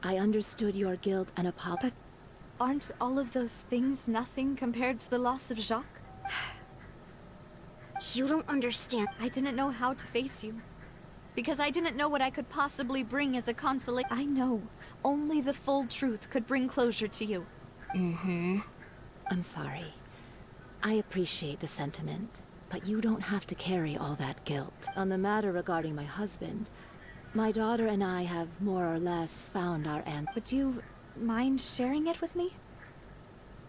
I understood your guilt and apologized. aren't all of those things nothing compared to the loss of You don't understand. I didn't know how to face you. because I didn't know what I could possibly bring as a consolation. I know only the full truth could bring closure to you. I'm sorry. I appreciate the sentiment, but you don't have to carry all that guilt. On the matter regarding my husband, my daughter and I have more or less found our end. Would you mind sharing it with me?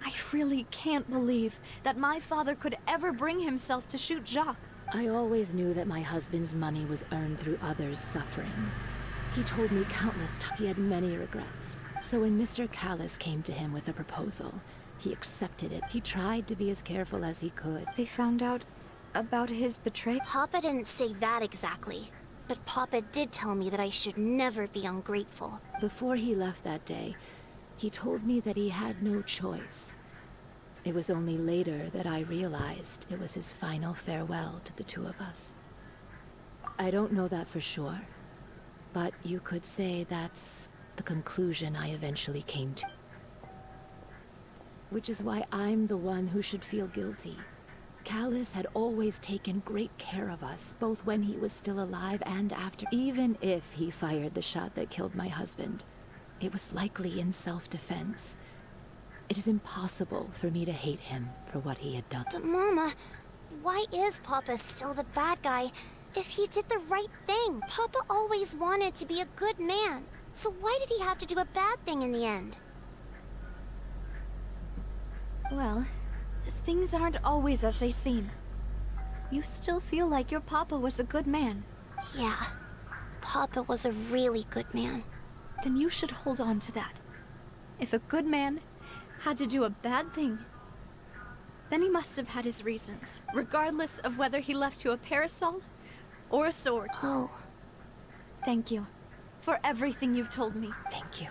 I really can't believe that my father could ever bring himself to shoot Jacques. I always knew that my husband's money was earned through others' suffering. He told me countless times he had many regrets. So when Mr. Callis came to him with a proposal, he accepted it. He tried to be as careful as he could. They found out about his betrayal? Papa didn't say that exactly, but Papa did tell me that I should never be ungrateful. Before he left that day, he told me that he had no choice. It was only later that I realized it was his final farewell to the two of us. I don't know that for sure, but you could say that's the conclusion I eventually came to. Which is why I'm the one who should feel guilty. Callis had always taken great care of us, both when he was still alive and after. Even if he fired the shot that killed my husband, it was likely in self-defense. It is impossible for me to hate him for what he had done. But Mama, why is Papa still the bad guy if he did the right thing? Papa always wanted to be a good man, so why did he have to do a bad thing in the end? Well, things aren't always as they seem. You still feel like your papa was a good man. Yeah, Papa was a really good man. Then you should hold on to that. If a good man had to do a bad thing, then he must have had his reasons, regardless of whether he left you a parasol or a sword. Oh. Thank you for everything you've told me. Thank you.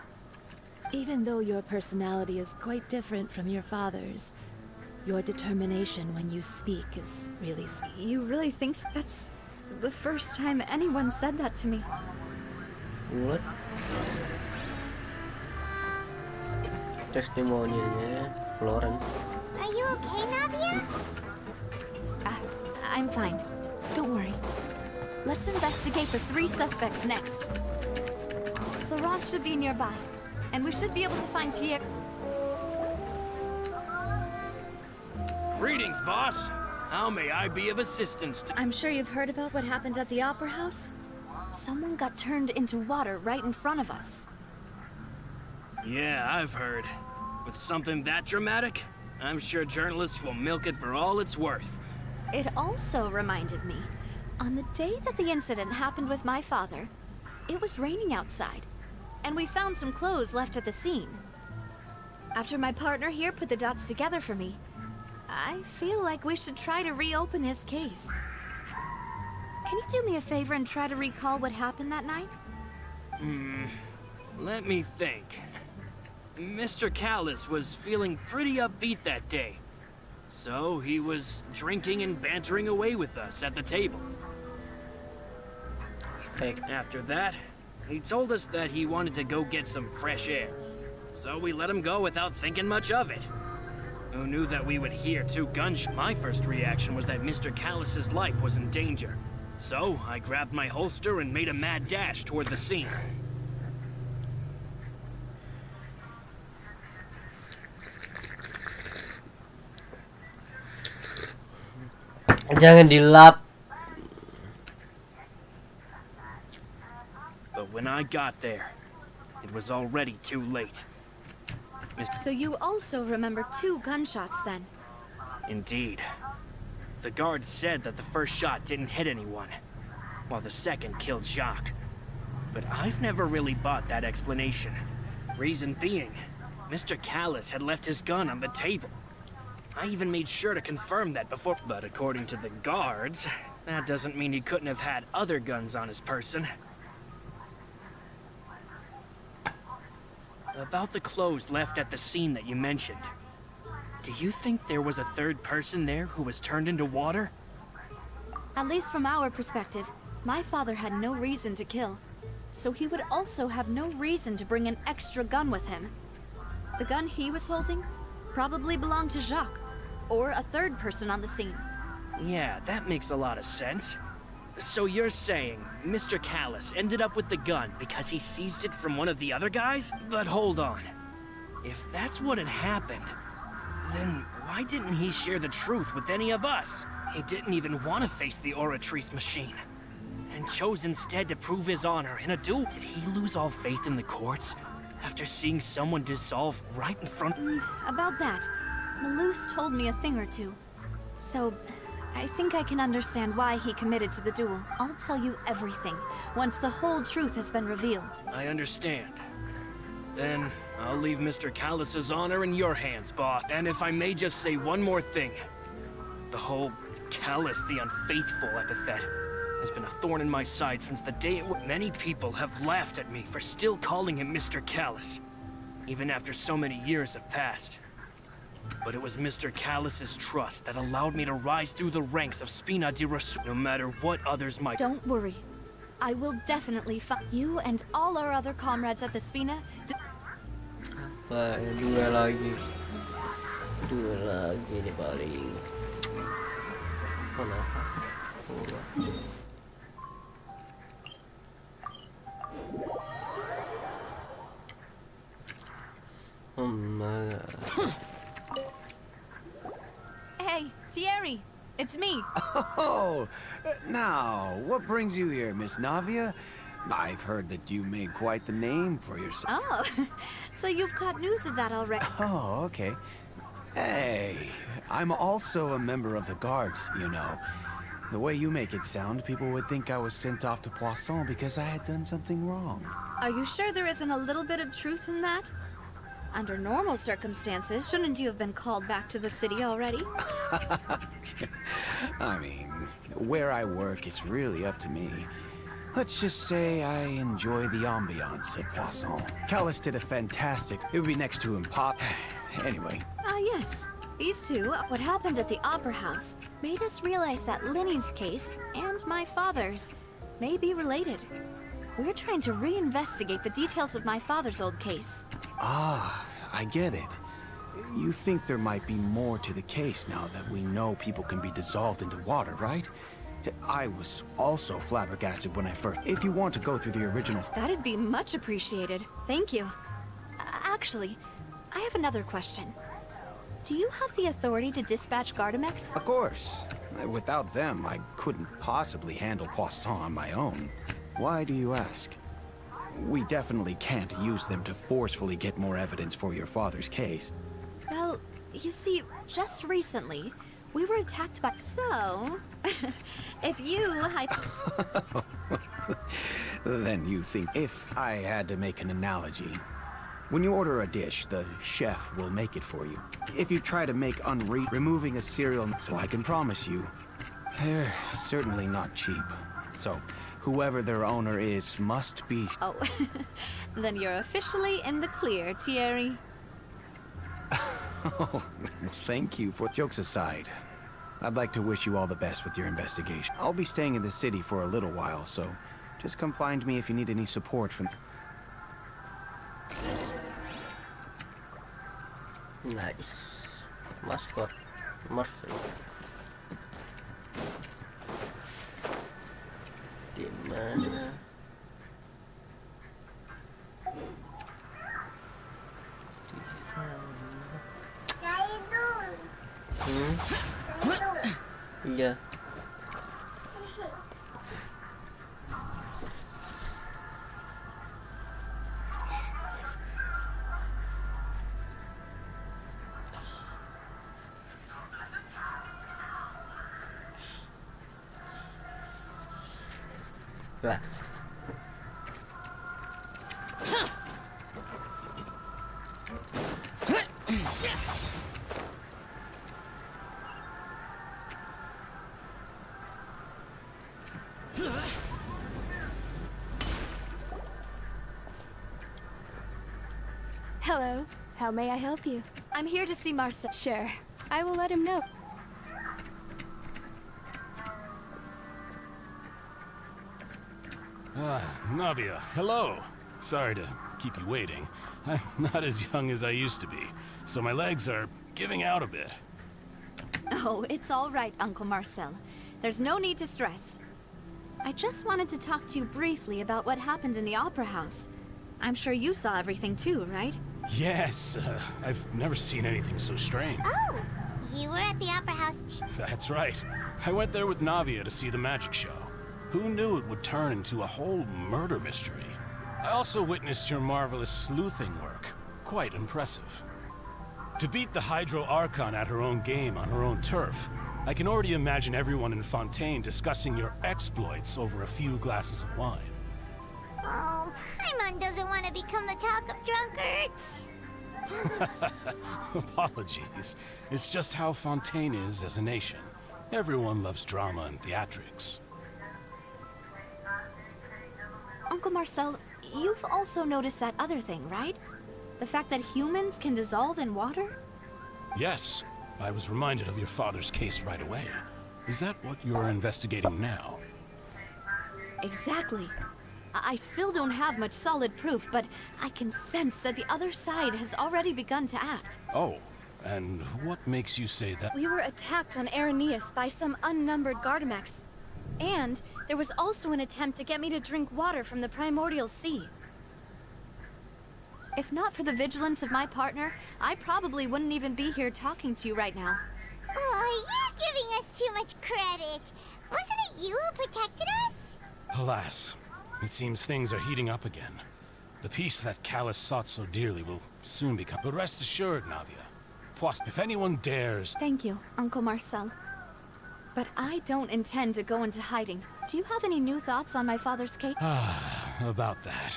Even though your personality is quite different from your father's, your determination when you speak is really... You really think so? That's the first time anyone said that to me. What? Testimonialnya Florence. Are you okay, Navia? I'm fine. Don't worry. Let's investigate the 3 suspects next. Laurent should be nearby, and we should be able to find Tia. Greetings, boss. How may I be of assistance to... I'm sure you've heard about what happened at the Opera House. Someone got turned into water right in front of us. Yeah, I've heard. With something that dramatic, I'm sure journalists will milk it for all it's worth. It also reminded me, on the day that the incident happened with my father, it was raining outside, and we found some clothes left at the scene. After my partner here put the dots together for me, I feel like we should try to reopen his case. Can you do me a favor and try to recall what happened that night? Let me think. Mr. Callis was feeling pretty upbeat that day. So he was drinking and bantering away with us at the table. After that, he told us that he wanted to go get some fresh air. So we let him go without thinking much of it. Who knew that we would hear 2 gunshots? My first reaction was that Mr. Callis's life was in danger. So I grabbed my holster and made a mad dash toward the scene. Jangan dilap. But when I got there, it was already too late. So you also remember 2 gunshots then? Indeed. The guard said that the first shot didn't hit anyone, while the second killed Jacques. But I've never really bought that explanation. Reason being, Mr. Callis had left his gun on the table. I even made sure to confirm that before. But according to the guards, that doesn't mean he couldn't have had other guns on his person. About the clothes left at the scene that you mentioned. Do you think there was a 3rd person there who was turned into water? At least from our perspective, my father had no reason to kill. So he would also have no reason to bring an extra gun with him. The gun he was holding probably belonged to Jacques, or a 3rd person on the scene. Yeah, that makes a lot of sense. So you're saying Mr. Callus ended up with the gun because he seized it from one of the other guys? But hold on. If that's what had happened, then why didn't he share the truth with any of us? He didn't even want to face the Oratrice machine, and chose instead to prove his honor in a duel. Did he lose all faith in the courts after seeing someone dissolve right in front? About that, Malus told me a thing or two. So, I think I can understand why he committed to the duel. I'll tell you everything, once the whole truth has been revealed. I understand. Then, I'll leave Mr. Callus's honor in your hands, boss. And if I may just say one more thing. The whole Callus the Unfaithful epithet has been a thorn in my side since the day many people have laughed at me for still calling him Mr. Callus, even after so many years have passed. But it was Mr. Callus's trust that allowed me to rise through the ranks of Spina di Rosula, no matter what others might. Don't worry. I will definitely find you and all our other comrades at the Spina. Apa dua lagi di paling mana? Hey, Thierry, it's me. Oh, now, what brings you here, Miss Navia? I've heard that you made quite the name for yourself. Oh, so you've caught news of that already. Oh, okay. Hey, I'm also a member of the guards, you know. The way you make it sound, people would think I was sent off to Poisson because I had done something wrong. Are you sure there isn't a little bit of truth in that? Under normal circumstances, shouldn't you have been called back to the city already? I mean, where I work is really up to me. Let's just say I enjoy the ambiance of Poisson. Callus did a fantastic... It would be next to him, Anyway. Yes. These two, what happened at the Opera House, made us realize that Linny's case, and my father's, may be related. We're trying to reinvestigate the details of my father's old case. Ah, I get it. You think there might be more to the case now that we know people can be dissolved into water, right? I was also flabbergasted when I first... If you want to go through the original... That'd be much appreciated. Thank you. Actually, I have another question. Do you have the authority to dispatch Gardamex? Of course. Without them, I couldn't possibly handle Poisson on my own. Why do you ask? We definitely can't use them to forcefully get more evidence for your father's case. Well, you see, just recently, we were attacked by... So, if you... Then you think... If I had to make an analogy, when you order a dish, the chef will make it for you. If you try to make removing a cereal... So I can promise you, they're certainly not cheap. So, whoever their owner is must be... Oh, then you're officially in the clear, Thierry. Oh, thank you for... Jokes aside, I'd like to wish you all the best with your investigation. I'll be staying in the city for a little while, so just come find me if you need any support from... Nice. Mascot. Marcel. Di mana? Di sana. Iya. Lah. Hello. How may I help you? I'm here to see Marcel. Sure. I will let him know. Navia, hello. Sorry to keep you waiting. I'm not as young as I used to be, so my legs are giving out a bit. Oh, it's all right, Uncle Marcel. There's no need to stress. I just wanted to talk to you briefly about what happened in the Opera House. I'm sure you saw everything too, right? Yes, I've never seen anything so strange. Oh, you were at the Opera House. That's right. I went there with Navia to see the magic show. Who knew it would turn into a whole murder mystery? I also witnessed your marvelous sleuthing work. Quite impressive. To beat the Hydro Archon at her own game on her own turf, I can already imagine everyone in Fontaine discussing your exploits over a few glasses of wine. Oh, Paimon doesn't want to become the talk of drunkards. Apologies. It's just how Fontaine is as a nation. Everyone loves drama and theatrics. Uncle Marcel, you've also noticed that other thing, right? The fact that humans can dissolve in water? Yes, I was reminded of your father's case right away. Is that what you're investigating now? Exactly. I still don't have much solid proof, but I can sense that the other side has already begun to act. Oh, and what makes you say that? We were attacked on Araneus by some unnumbered Gardamex. And there was also an attempt to get me to drink water from the primordial sea. If not for the vigilance of my partner, I probably wouldn't even be here talking to you right now. Oh, you're giving us too much credit. Wasn't it you who protected us? Alas, it seems things are heating up again. The peace that Callus sought so dearly will soon become. But rest assured, Navia. If anyone dares... Thank you, Uncle Marcel. But I don't intend to go into hiding. Do you have any new thoughts on my father's case? About that.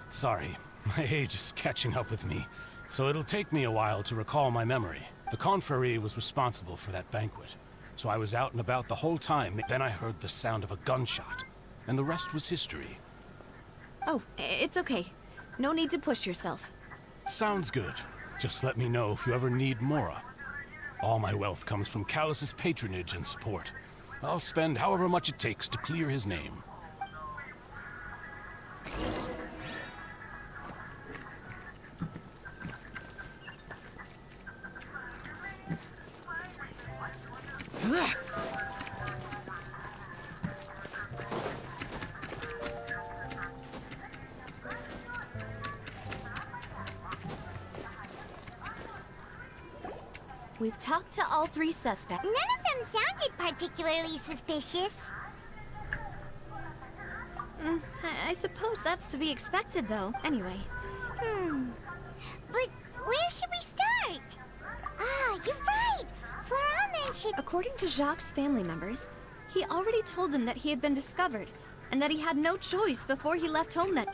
Sorry, my age is catching up with me, so it'll take me a while to recall my memory. The Confrérie was responsible for that banquet, so I was out and about the whole time. Then I heard the sound of a gunshot, and the rest was history. Oh, it's okay. No need to push yourself. Sounds good. Just let me know if you ever need Mora. All my wealth comes from Callus's patronage and support. I'll spend however much it takes to clear his name. We've talked to all three suspects. None of them sounded particularly suspicious. I suppose that's to be expected, though. Anyway. But where should we start? Ah, you're right! Flora mentioned... According to Jacques' family members, he already told them that he had been discovered, and that he had no choice before he left home that...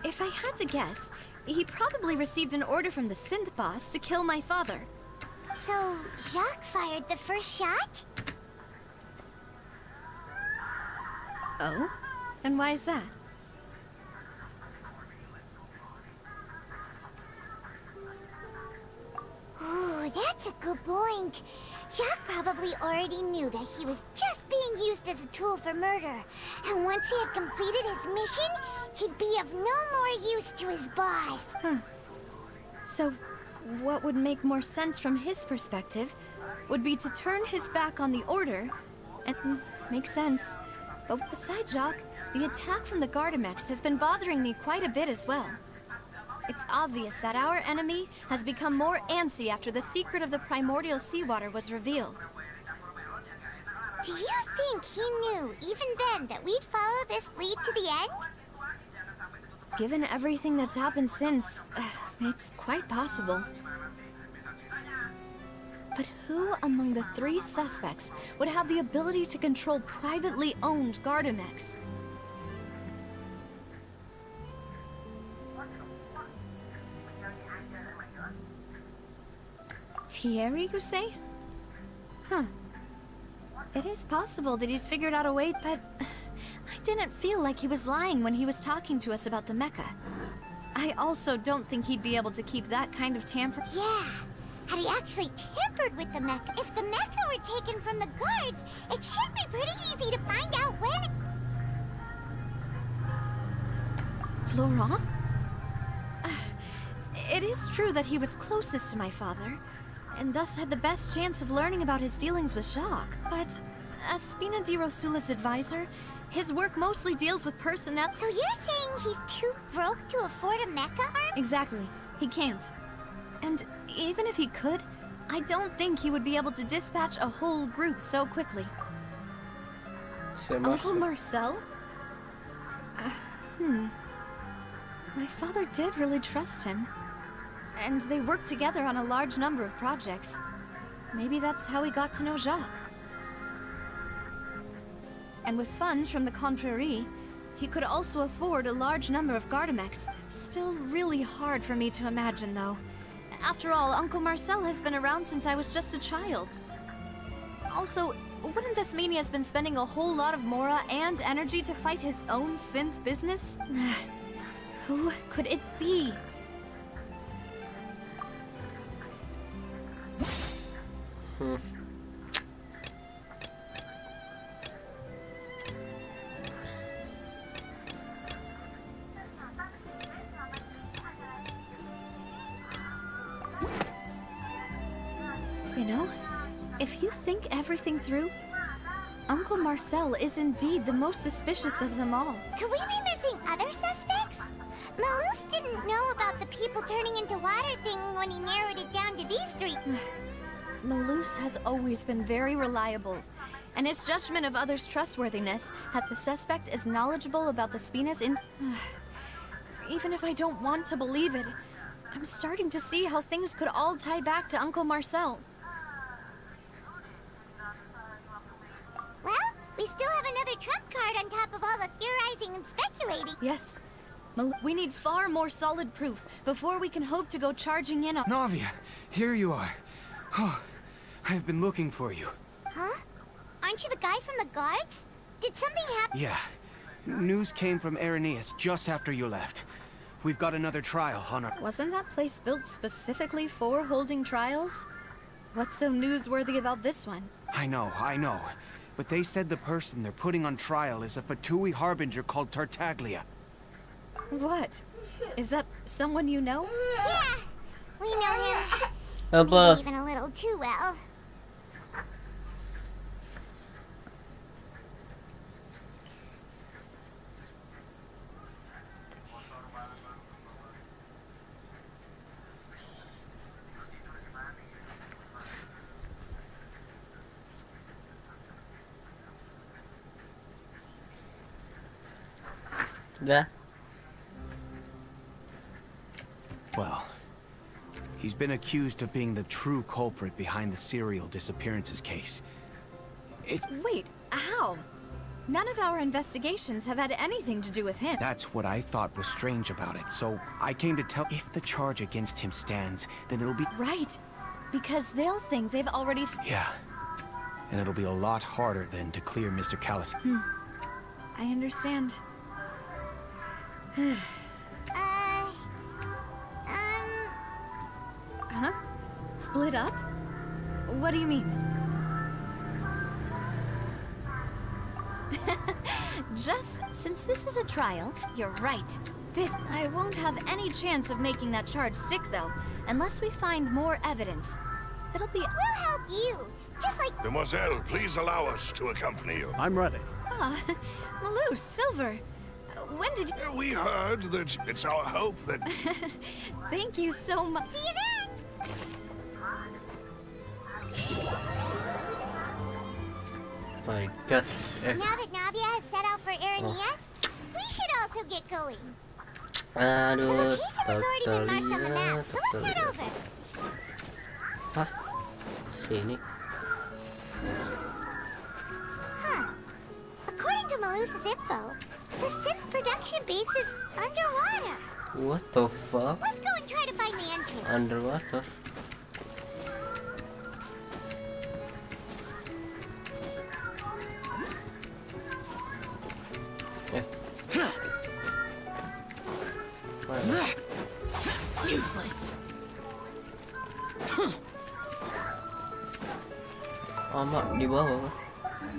If I had to guess, he probably received an order from the synth boss to kill my father. So, Jacques fired the first shot? Oh? And why is that? Ooh, that's a good point. Jacques probably already knew that he was just being used as a tool for murder. And once he had completed his mission, he'd be of no more use to his boss. So, what would make more sense from his perspective would be to turn his back on the Order, and makes sense. But besides Jacques, the attack from the Gardamex has been bothering me quite a bit as well. It's obvious that our enemy has become more antsy after the secret of the primordial seawater was revealed. Do you think he knew, even then, that we'd follow this lead to the end? Given everything that's happened since, it's quite possible. But who among the three suspects would have the ability to control privately owned Gardamex? Thierry, you say? Huh. It is possible that he's figured out a way, but I didn't feel like he was lying when he was talking to us about the mecha. I also don't think he'd be able to keep that kind of tamper. Yeah. Had he actually tampered with the mecha? If the mecha were taken from the guards, it should be pretty easy to find out when... Florent? It is true that he was closest to my father, and thus had the best chance of learning about his dealings with Jacques. But as Spina di Rosula's advisor, His work mostly deals with personnel. So you're saying he's too broke to afford a mecha arm? Exactly. He can't. And even if he could, I don't think he would be able to dispatch a whole group so quickly. Uncle Marcel? My father did really trust him. And they worked together on a large number of projects. Maybe that's how he got to know Jacques. And with funds from the Confrérie, he could also afford a large number of Gardamex. Still really hard for me to imagine, though. After all, Uncle Marcel has been around since I was just a child. Also, wouldn't this mean he has been spending a whole lot of Mora and energy to fight his own synth business? Who could it be? You know, if you think everything through, Uncle Marcel is indeed the most suspicious of them all. Could we be missing other suspects? Malus didn't know about the people turning into water thing when he narrowed it down to these three. Malus has always been very reliable, and his judgment of others' trustworthiness that the suspect is knowledgeable about the Spina's in... Even if I don't want to believe it, I'm starting to see how things could all tie back to Uncle Marcel. Well, we still have another trump card on top of all the theorizing and speculating. Yes. We need far more solid proof before we can hope to go charging in on... Navia, here you are. Oh, I've been looking for you. Huh? Aren't you the guy from the guards? Did something happen? Yeah. News came from Irenaeus just after you left. We've got another trial on our... Wasn't that place built specifically for holding trials? What's so newsworthy about this one? I know. But they said the person they're putting on trial is a Fatui harbinger called Tartaglia. What? Is that someone you know? Yeah, we know him. Apa? Maybe even a little too well. Dah. Well, he's been accused of being the true culprit behind the serial disappearances case. Wait, how? None of our investigations have had anything to do with him. That's what I thought was strange about it, so I came to tell... If the charge against him stands, then it'll be... Right, because they'll think they've already... Yeah, and it'll be a lot harder then to clear Mr. Callis. I understand. Huh? Split up? What do you mean? Just since this is a trial, you're right. I won't have any chance of making that charge stick, though, unless we find more evidence. It'll be... We'll help you, just like... Demoiselle, please allow us to accompany you. I'm ready. Ah, Malus, Silver. When did you... We heard that it's our hope that... Thank you so much. See you then! My God. Now that Navia has set out for Irenaeus, we should also get going. The Aduh, location has already been marked on the map, so let's head over. Hah? Sini. Huh. According to Malus's info, the synth production base is underwater. What the fuck? Let's go and try to find the entrance. Underwater. Useless. Mak di bawah kan?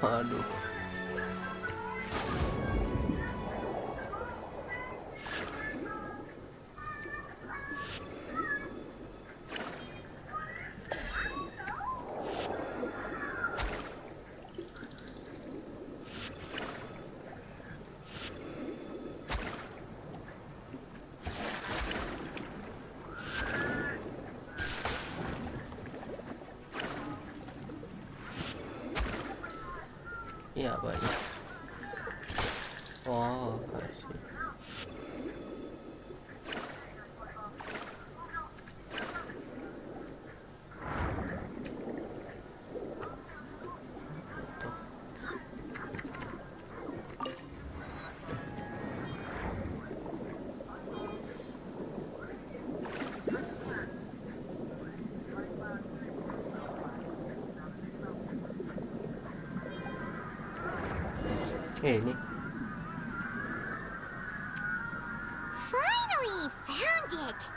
Aduh. Iya, baik. Oh, I see. Ini. Finally found it!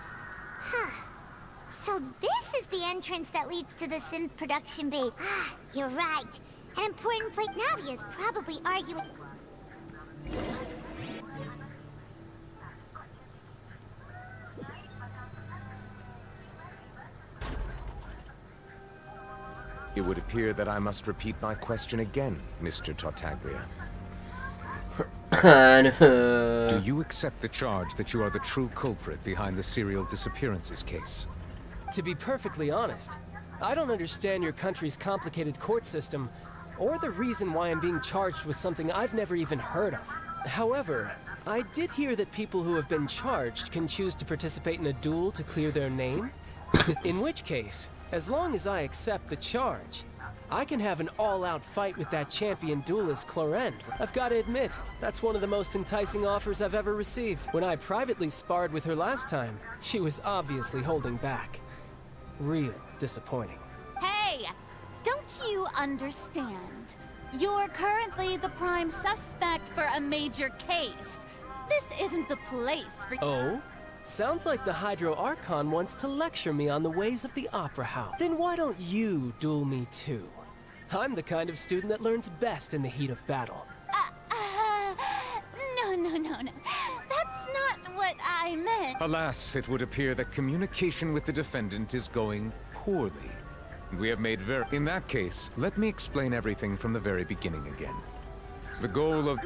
Huh. So this is the entrance that leads to the synth production bay. You're right. An important plate Navia is probably arguing... It would appear that I must repeat my question again, Mr. Tartaglia. Do you accept the charge that you are the true culprit behind the serial disappearances case? To be perfectly honest, I don't understand your country's complicated court system, or the reason why I'm being charged with something I've never even heard of. However, I did hear that people who have been charged can choose to participate in a duel to clear their name. In which case, as long as I accept the charge, I can have an all-out fight with that champion duelist Clorend. I've got to admit, that's one of the most enticing offers I've ever received. When I privately sparred with her last time, she was obviously holding back. Real disappointing. Hey! Don't you understand? You're currently the prime suspect for a major case. This isn't the place for— Oh? Sounds like the Hydro Archon wants to lecture me on the ways of the Opera House. Then why don't you duel me too? I'm the kind of student that learns best in the heat of battle. No. That's not what I meant. Alas, it would appear that communication with the defendant is going poorly. We have made In that case, let me explain everything from the very beginning again. The goal of—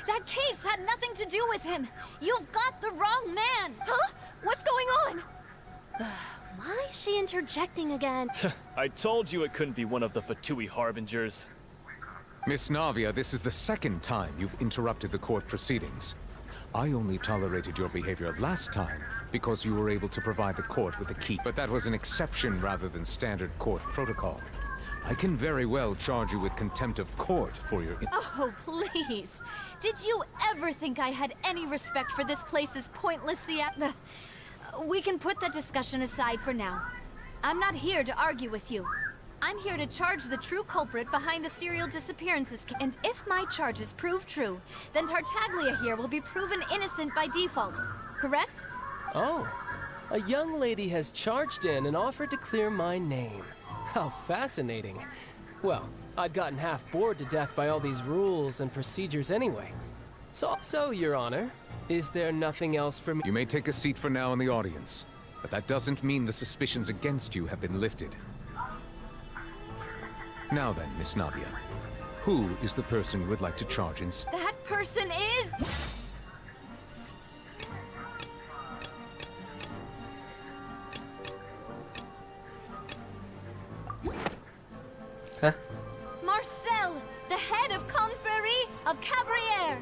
That case had nothing to do with him. You've got the wrong man. Huh? What's going on? Why is she interjecting again? I told you it couldn't be one of the Fatui Harbingers. Miss Navia, this is the second time you've interrupted the court proceedings. I only tolerated your behavior last time because you were able to provide the court with a key. But that was an exception rather than standard court protocol. I can very well charge you with contempt of court for your— Oh, please. Did you ever think I had any respect for this place's pointless We can put that discussion aside for now. I'm not here to argue with you. I'm here to charge the true culprit behind the serial disappearances. And if my charges prove true, then Tartaglia here will be proven innocent by default. Correct? Oh. A young lady has charged in and offered to clear my name. How fascinating. Well, I'd gotten half bored to death by all these rules and procedures anyway. So, Your Honor, is there nothing else for me? You may take a seat for now in the audience, but that doesn't mean the suspicions against you have been lifted. Now then, Miss Navia, who is the person you would like to charge in— That person is— Huh? Marcel, the head of Confrérie of Cabrières.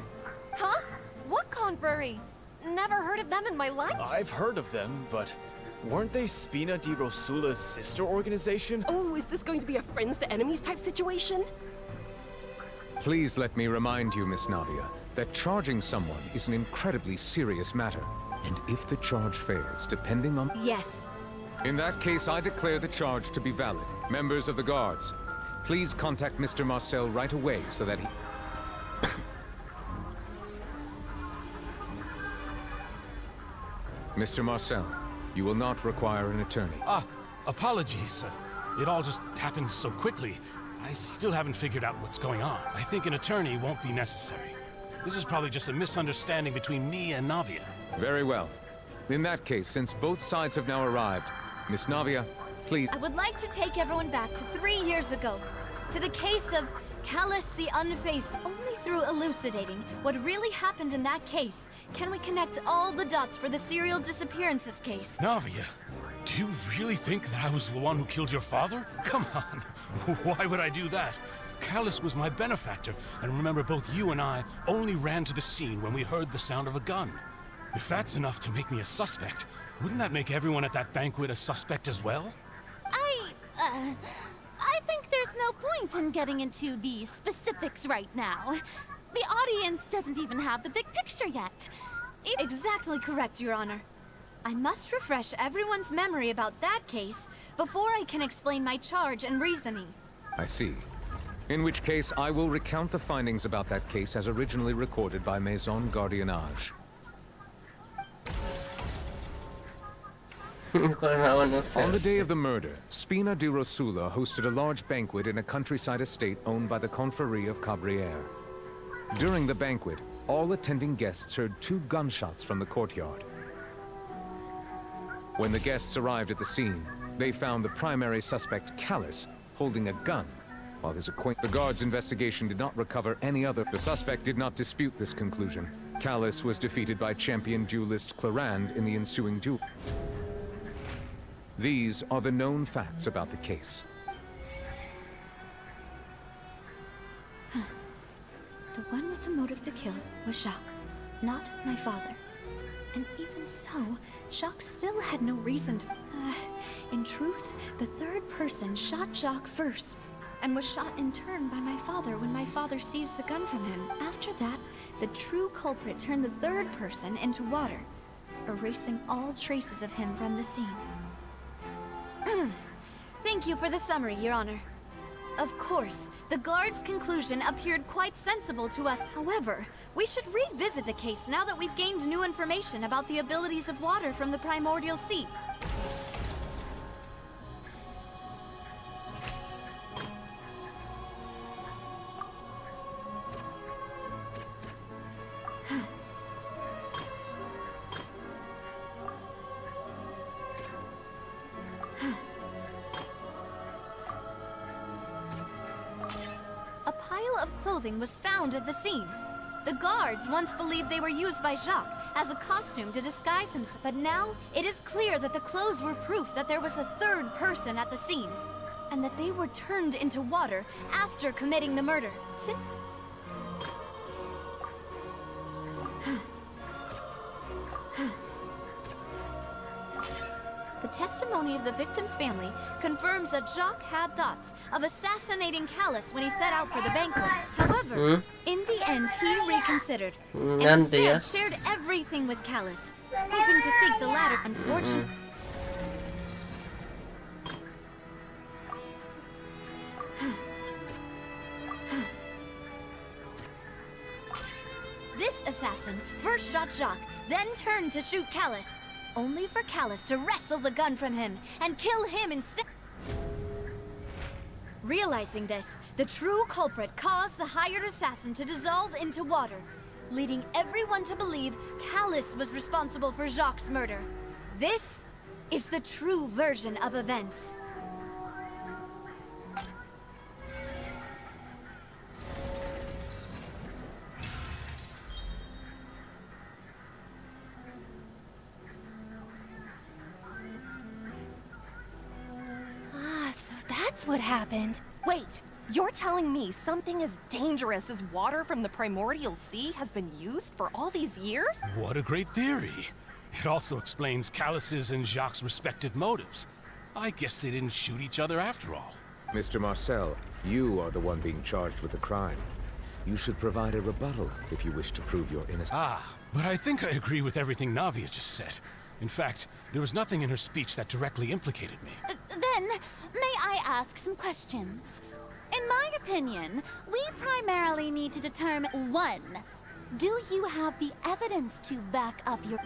Huh? What Confrérie? Never heard of them in my life. I've heard of them, but weren't they Spina di Rosula's sister organization? Oh, is this going to be a friends to enemies type situation? Please let me remind you, Miss Navia, that charging someone is an incredibly serious matter. And if the charge fails, depending on— Yes. In that case, I declare the charge to be valid. Members of the guards, please contact Mr. Marcel right away so that he— Mr. Marcel, you will not require an attorney. Apologies. It all just happened so quickly. I still haven't figured out what's going on. I think an attorney won't be necessary. This is probably just a misunderstanding between me and Navia. Very well. In that case, since both sides have now arrived, Miss Navia, please— I would like to take everyone back to 3 years ago, to the case of Callus the Unfaithful. Only through elucidating what really happened in that case can we connect all the dots for the serial disappearances case. Navia, do you really think that I was the one who killed your father? Come on, why would I do that? Callus was my benefactor, and remember both you and I only ran to the scene when we heard the sound of a gun. If that's enough to make me a suspect, wouldn't that make everyone at that banquet a suspect as well? I think there's no point in getting into the specifics right now. The audience doesn't even have the big picture yet. Exactly correct, Your Honor. I must refresh everyone's memory about that case before I can explain my charge and reasoning. I see. In which case, I will recount the findings about that case as originally recorded by Maison Gardiennage. On the day of the murder, Spina di Rosula hosted a large banquet in a countryside estate owned by the Confrérie of Cabrières. During the banquet, all attending guests heard 2 gunshots from the courtyard. When the guests arrived at the scene, they found the primary suspect, Callus, holding a gun, while his The guard's investigation did not recover any other. The suspect did not dispute this conclusion. Callus was defeated by champion duelist Clarand in the ensuing duel. These are the known facts about the case. The one with the motive to kill was Jacques, not my father. And even so, Jacques still had no reason to... in truth, the third person shot Jacques first, and was shot in turn by my father when my father seized the gun from him. After that, the true culprit turned the third person into water, erasing all traces of him from the scene. Thank you for the summary, Your Honor. Of course, the guard's conclusion appeared quite sensible to us. However, we should revisit the case now that we've gained new information about the abilities of water from the primordial sea. Was found at the scene. The guards once believed they were used by Jacques as a costume to disguise himself, but now it is clear that the clothes were proof that there was a third person at the scene, and that they were turned into water after committing the murder. The testimony of the victim's family confirms that Jacques had thoughts of assassinating Callus when he set out for the banquet. However, in the end, he reconsidered and instead shared everything with Callus, hoping to seek the latter. Unfortunately, this assassin first shot Jacques, then turned to shoot Callus, only for Callus to wrestle the gun from him and kill him instead. Realizing this, the true culprit caused the hired assassin to dissolve into water, leading everyone to believe Callus was responsible for Jacques' murder. This is the true version of events. That's what happened. Wait, you're telling me something as dangerous as water from the primordial sea has been used for all these years? What a great theory. It also explains Callus's and Jacques' respective motives. I guess they didn't shoot each other after all. Mr. Marcel, you are the one being charged with the crime. You should provide a rebuttal if you wish to prove your innocence. But I think I agree with everything Navia just said. In fact, there was nothing in her speech that directly implicated me. Then, may I ask some questions? In my opinion, we primarily need to determine, 1, do you have the evidence to back up your...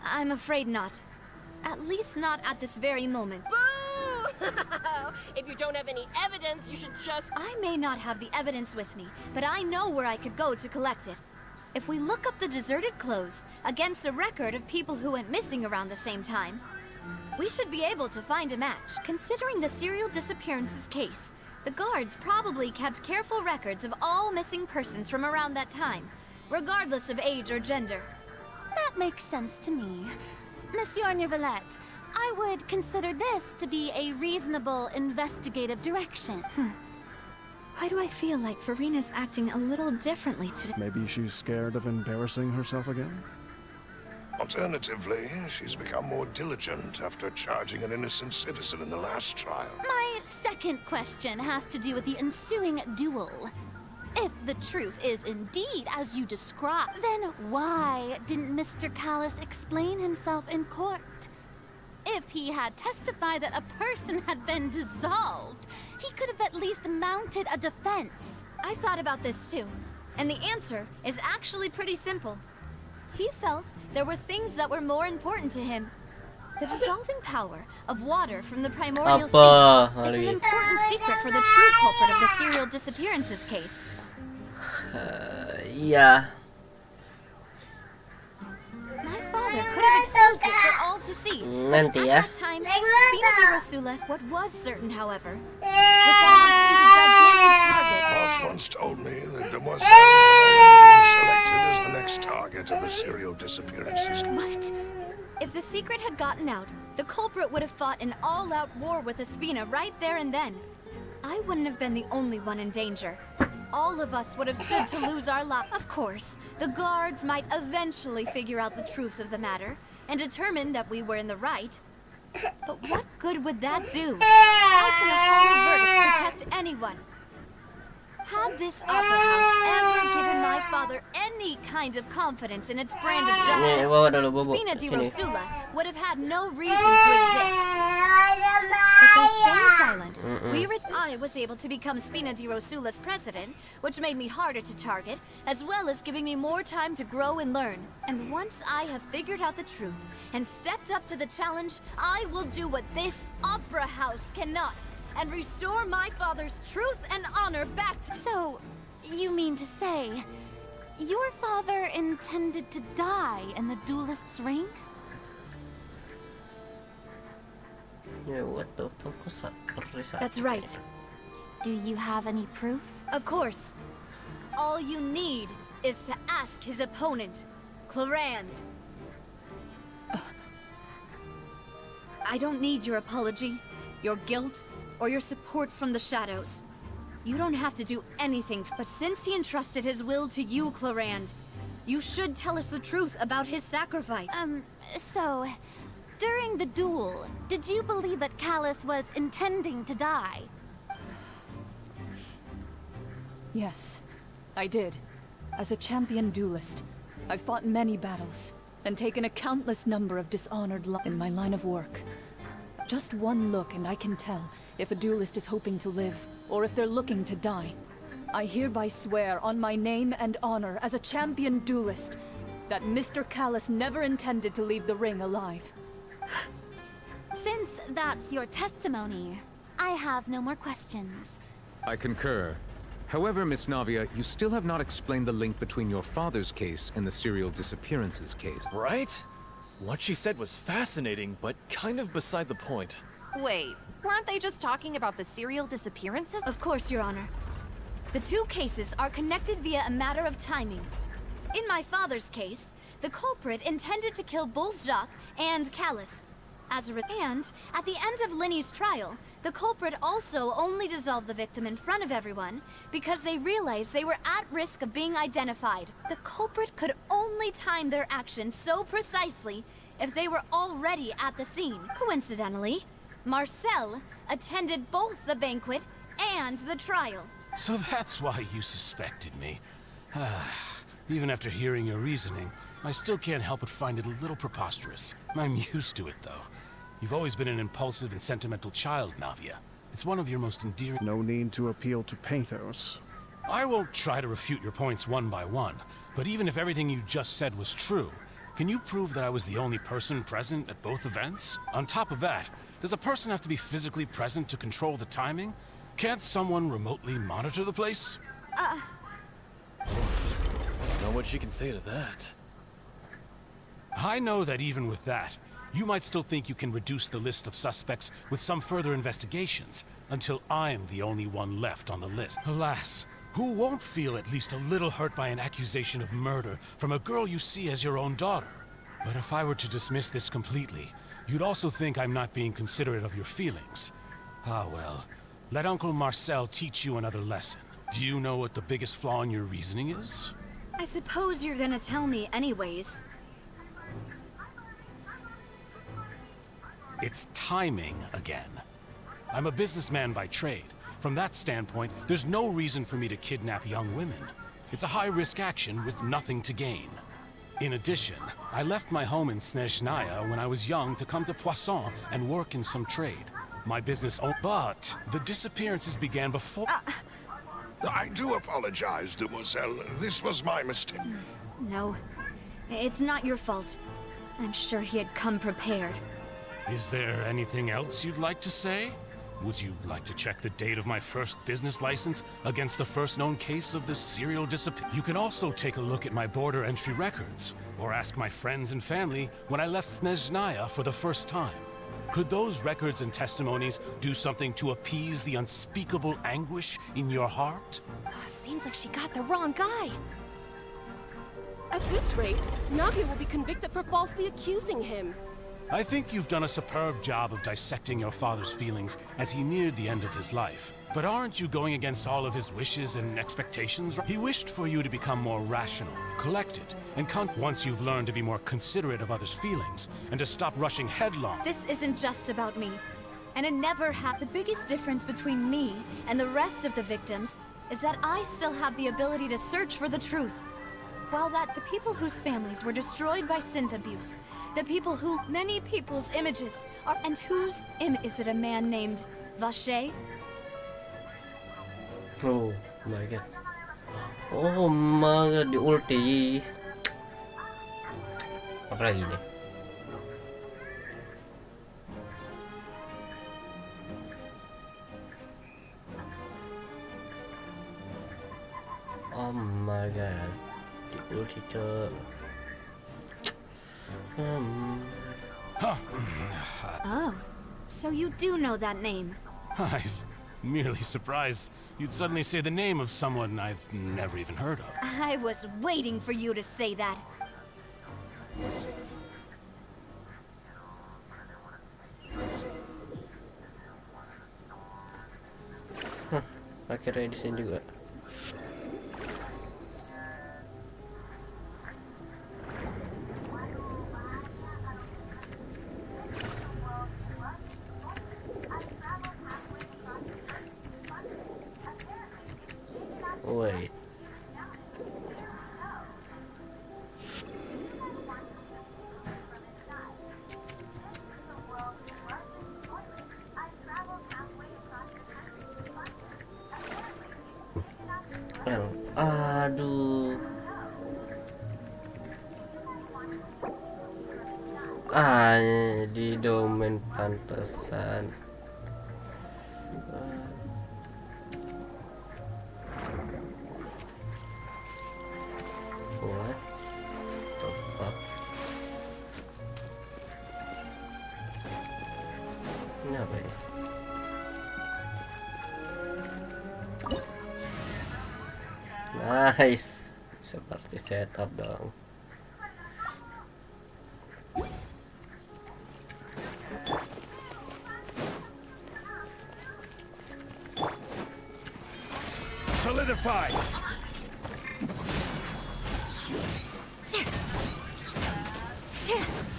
I'm afraid not. At least not at this very moment. Boo! If you don't have any evidence, you should just... I may not have the evidence with me, but I know where I could go to collect it. If we look up the deserted clothes against a record of people who went missing around the same time, we should be able to find a match. Considering the serial disappearances case, the guards probably kept careful records of all missing persons from around that time, regardless of age or gender. That makes sense to me. Monsieur Neuvillette, I would consider this to be a reasonable investigative direction. Why do I feel like Farina's acting a little differently today? Maybe she's scared of embarrassing herself again? Alternatively, she's become more diligent after charging an innocent citizen in the last trial. My second question has to do with the ensuing duel. If the truth is indeed as you describe, then why didn't Mr. Callis explain himself in court? If he had testified that a person had been dissolved, he could have at least mounted a defense. I thought about this too, and the answer is actually pretty simple. He felt there were things that were more important to him. The dissolving power of water from the primordial sea is an important secret for the true culprit of the serial disappearances case. Yeah. My father could have exposed it for all to see. Nanti ya. At that time, Spina di Rosula, what was certain, however, was that Boss once told me that Demoiselle had already been selected as the next target of the serial disappearances. What? If the secret had gotten out, the culprit would have fought an all-out war with Espina right there and then. I wouldn't have been the only one in danger. All of us would have stood to lose our lives. Of course, the guards might eventually figure out the truth of the matter and determine that we were in the right. But what good would that do? How can a hollow verdict protect anyone? Had this opera house ever given my father any kind of confidence in its brand of justice, Spina di Rosula would have had no reason to exist. But by staying silent, I was able to become Spina di Rosula's president, which made me harder to target, as well as giving me more time to grow and learn. And once I have figured out the truth and stepped up to the challenge, I will do what this opera house cannot, and restore my father's truth and honor back to— So, you mean to say, your father intended to die in the duelist's ring? Yeah, what the fuck was that? That's right. Do you have any proof? Of course. All you need is to ask his opponent, Clorand. I don't need your apology, your guilt, or your support from the shadows. You don't have to do anything, but since he entrusted his will to you, Clorand, you should tell us the truth about his sacrifice. So, during the duel, did you believe that Callis was intending to die? Yes, I did. As a champion duelist, I've fought many battles and taken a countless number of dishonored lives in my line of work. Just one look and I can tell if a duelist is hoping to live or if they're looking to die. I hereby swear on my name and honor as a champion duelist that Mr. Callis never intended to leave the ring alive. Since that's your testimony, I have no more questions. I concur. However, Miss Navia, you still have not explained the link between your father's case and the serial disappearances case. Right? What she said was fascinating, but kind of beside the point. Wait, weren't they just talking about the serial disappearances? Of course, Your Honor. The two cases are connected via a matter of timing. In my father's case, the culprit intended to kill both Jacques and Callis. And at the end of Linny's trial, the culprit also only dissolved the victim in front of everyone because they realized they were at risk of being identified. The culprit could only time their actions so precisely if they were already at the scene. Coincidentally, Marcel attended both the banquet and the trial. So that's why you suspected me. Even after hearing your reasoning, I still can't help but find it a little preposterous. I'm used to it, though. You've always been an impulsive and sentimental child, Navia. It's one of your most endearing— No need to appeal to pathos. I won't try to refute your points one by one, but even if everything you just said was true, can you prove that I was the only person present at both events? On top of that, does a person have to be physically present to control the timing? Can't someone remotely monitor the place? Know what she can say to that. I know that even with that, you might still think you can reduce the list of suspects with some further investigations, until I'm the only one left on the list. Alas, who won't feel at least a little hurt by an accusation of murder from a girl you see as your own daughter? But if I were to dismiss this completely, you'd also think I'm not being considerate of your feelings. Ah well, Let Uncle Marcel teach you another lesson. Do you know what the biggest flaw in your reasoning is? I suppose you're gonna tell me anyways. It's timing again. I'm a businessman by trade. From that standpoint, there's no reason for me to kidnap young women. It's a high-risk action with nothing to gain. In addition, I left my home in Snezhnaya when I was young to come to Poisson and work in some trade. My business but the disappearances began before... I do apologize, demoiselle. This was my mistake. No, it's not your fault. I'm sure he had come prepared. Is there anything else you'd like to say? Would you like to check the date of my first business license against the first known case of the serial disappearance? You can also take a look at my border entry records, or ask my friends and family when I left Snezhnaya for the first time. Could those records and testimonies do something to appease the unspeakable anguish in your heart? Seems like she got the wrong guy. At this rate, Navia will be convicted for falsely accusing him. I think you've done a superb job of dissecting your father's feelings as he neared the end of his life. But aren't you going against all of his wishes and expectations? He wished for you to become more rational, collected, and once you've learned to be more considerate of others' feelings, and to stop rushing headlong. This isn't just about me. And it never had. The biggest difference between me and the rest of the victims is that I still have the ability to search for the truth. While that the people whose families were destroyed by synth abuse, the people who many people's images are, and whose is it a man named Vache? Oh my god. Oh my god, di ulti. Apa lagi nih? Oh my god. Di ulti cok. Oh, so you do know that name. I'm merely surprised you'd suddenly say the name of someone I've never even heard of. I was waiting for you to say that. Akhirnya di sini juga. Wait. Aduh. Di domain pantesan. What the fuck? Ini apa ini? Nice. Seperti setup dong. Solidify.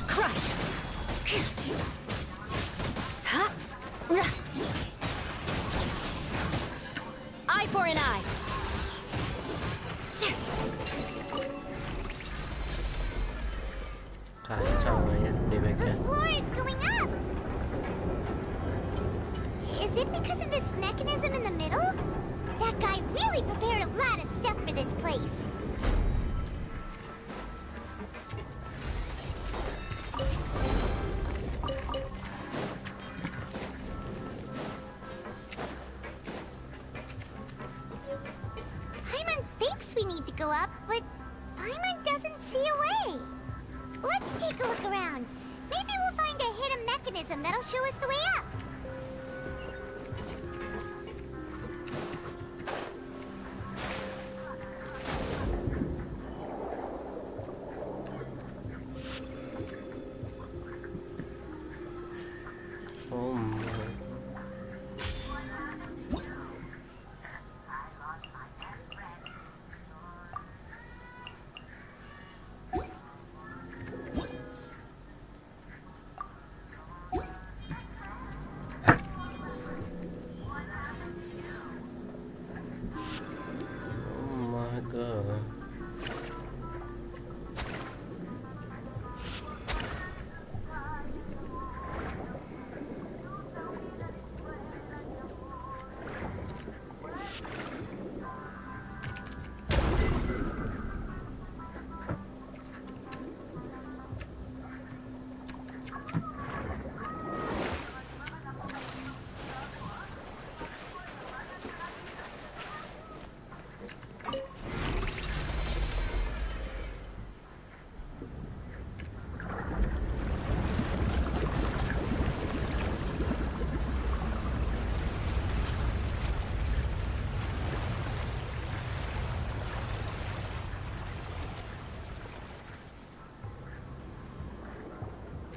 Crush. Eye for an eye. Kacau ya damage-nya. The floor is going up. Is it because of this mechanism in the middle? That guy really prepared a lot of stuff for this place. Paimon thinks we need to go up, but Paimon doesn't see a way. Let's take a look around. Maybe we'll find a hidden mechanism that'll show us the way up. Oh my.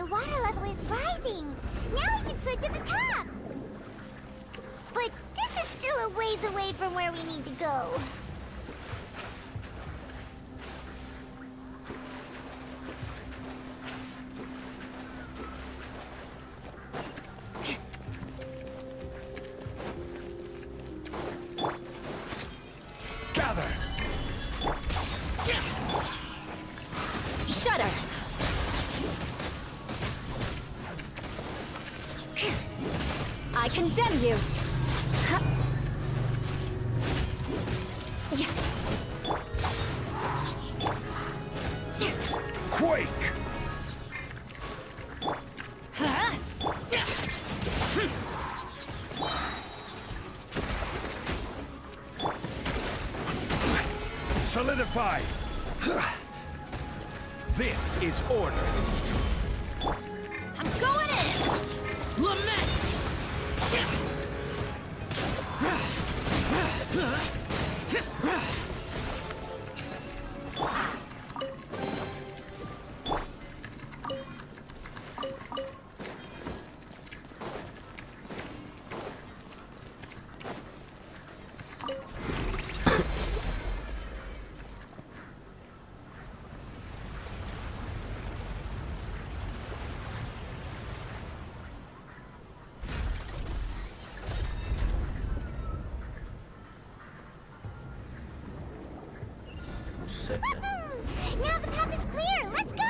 the water level is rising. Now we can swim to the top. But this is still a ways away from where we need to go. Gather! Shudder! I condemn you! Quake! Solidify! This is order. I'm going in! Lament! Now the path is clear. Let's go.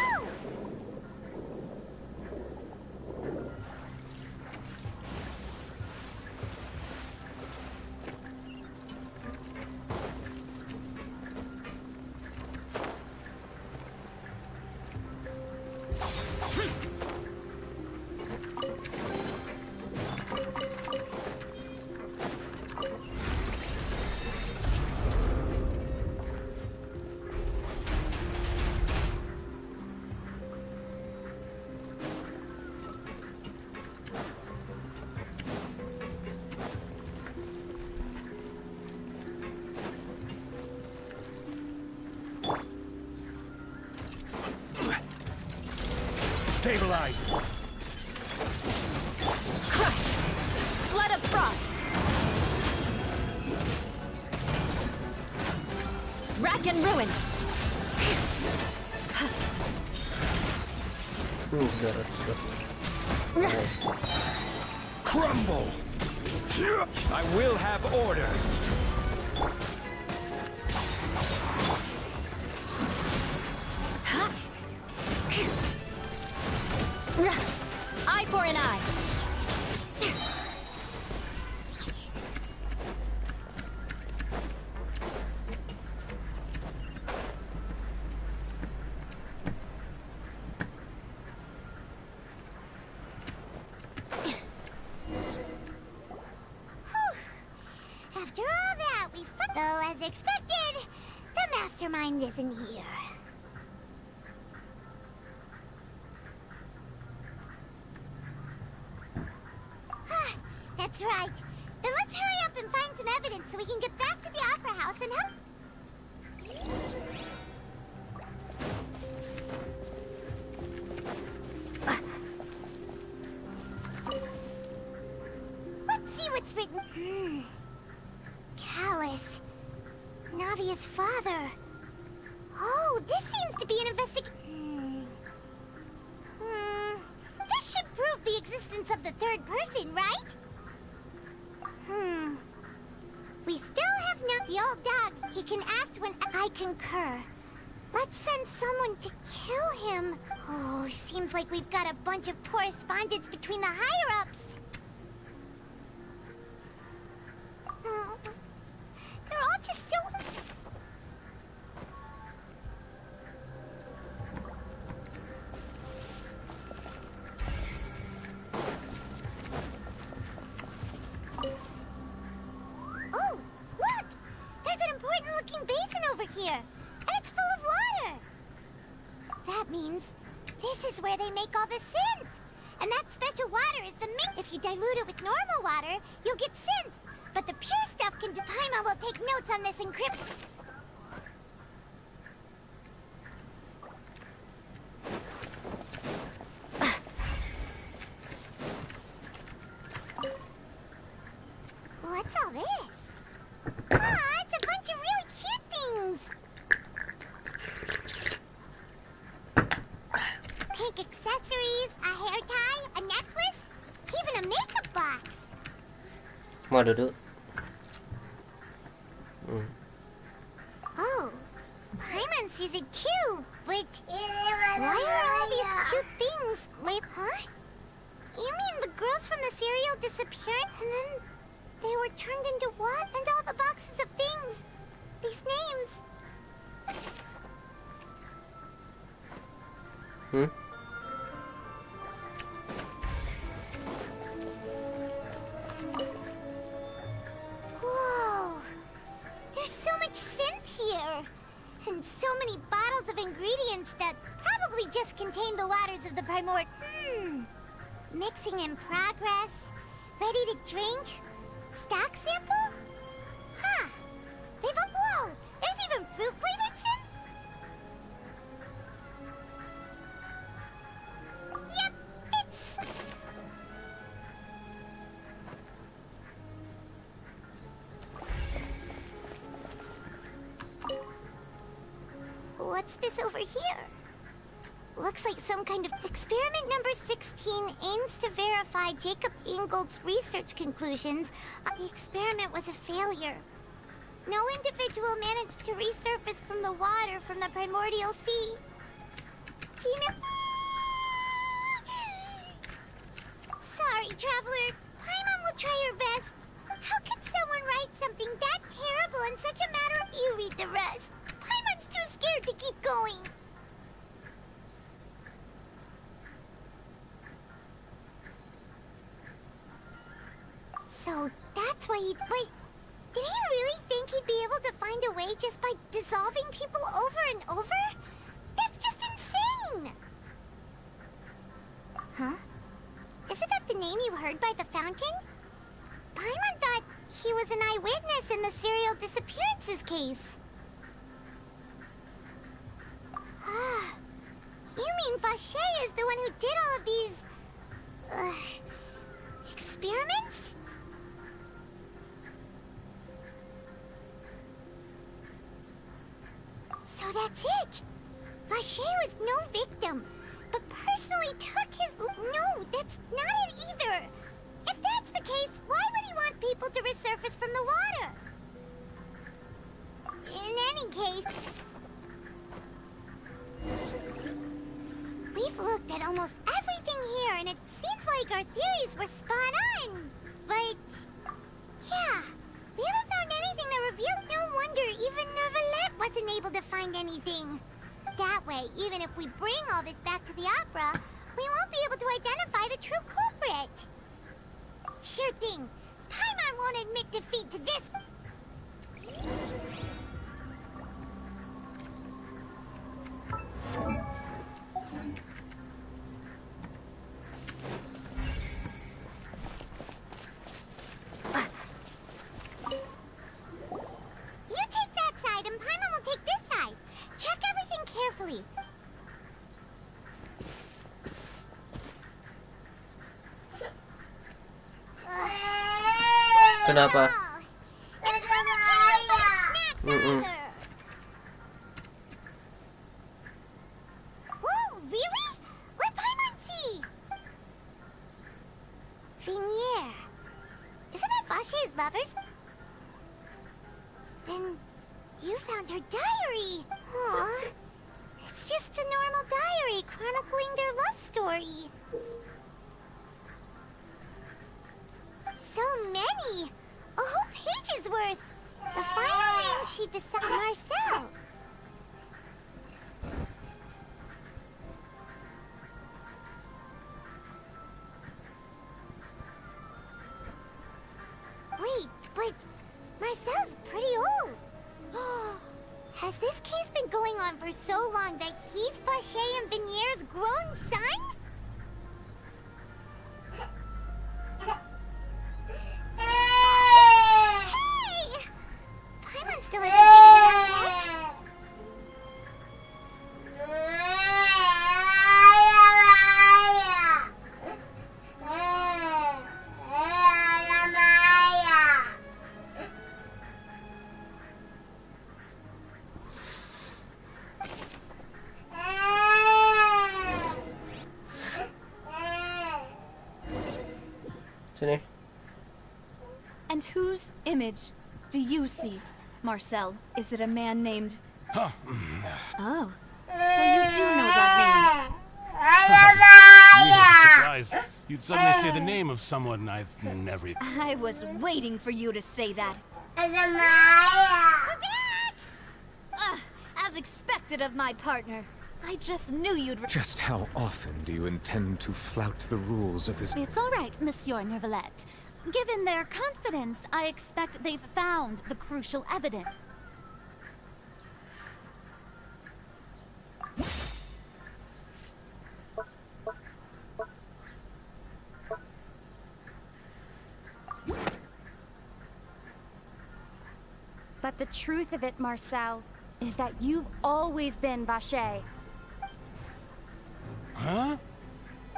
Stabilize! Crush! Flood of frost! Rack and ruin! Crumble! I will have order! Eye for an eye! After all that, we though, as expected, the mastermind isn't here. That's right. Then let's hurry up and find some evidence so we can get back to the Opera House and help. Let's see what's written. Callus. Navia's father. Oh, this seems to be an investigation. This should prove the existence of the third person, right? We still have no... The old dog, he can act when... I concur. Let's send someone to kill him. Oh, seems like we've got a bunch of correspondence between the higher-ups. They're all just so... Oh, look! There's an important-looking basin over here, and it's full of water. That means this is where they make all the synth. And that special water is the mint. If you dilute it with normal water, you'll get synth. But the pure stuff can... Paimon will take notes on this encrypt... What's all this? Ah, it's a bunch of really cute things. Pink accessories, a hair tie, a necklace, even a makeup box. Mau duduk? Oh, Paimon sees it too, but why are all these cute things huh? You mean the girls from the cereal disappeared and then they were turned into what? And all the boxes of things, these names. Whoa, there's so much synth here. And so many bottles of ingredients that probably just contain the waters of the Primord. Mixing in progress. Ready to drink? Stock sample? Huh. Whoa, there's even fruit flavored synth? Yep, it's... What's this over here? Looks like some kind of experiment number 16 aims to verify Jacob Ingold's research conclusions. The experiment was a failure. No individual managed to resurface from the water from the primordial sea. Sorry, traveler. Paimon will try her best. How could someone write something that terrible in such a matter of... You read the rest. Paimon's too scared to keep going. So that's why he'd... Wait, did he really think he'd be able to find a way just by dissolving people over and over? That's just insane! Huh? Isn't that the name you heard by the fountain? Paimon thought he was an eyewitness in the serial disappearances case. You mean Vacher is the one who did all of these... experiments? So that's it! Vacher was no victim, but personally took his... No, that's not it either! If that's the case, why would he want people to resurface from the water? In any case... We've looked at almost everything here, and it seems like our theories were spot on. But... yeah, we haven't found anything that reveals... No wonder even Neuvillette wasn't able to find anything. That way, even if we bring all this back to the opera, we won't be able to identify the true culprit. Sure thing. Paimon won't admit defeat to this... You take that side, and Paimon will take this side. Check everything carefully. Kenapa? And Paimon can't even find snacks either. Whoa, really? Let Paimon see. Vinier. Isn't that Vacher's lovers? Then you found her diary. Aww. It's just a normal diary chronicling their love story. So many! A whole page's worth! The final name she decided... Marcel! Wait, but Marcel's pretty old. Has this case been going on for so long that he's Vacher and Vinier's grown son? Hey! Paimon still hasn't figured it out yet. Sini. And whose image do you see, Marcel? Is it a man named... Huh. Oh, so you do know that name. I'm surprised you'd suddenly say the name of someone I've never... I was waiting for you to say that. As expected of my partner. I just knew you'd... Just how often do you intend to flout the rules of this? It's all right, Monsieur Neuvillette. Given their confidence, I expect they've found the crucial evidence. But the truth of it, Marcel, is that you've always been Vacher. Huh?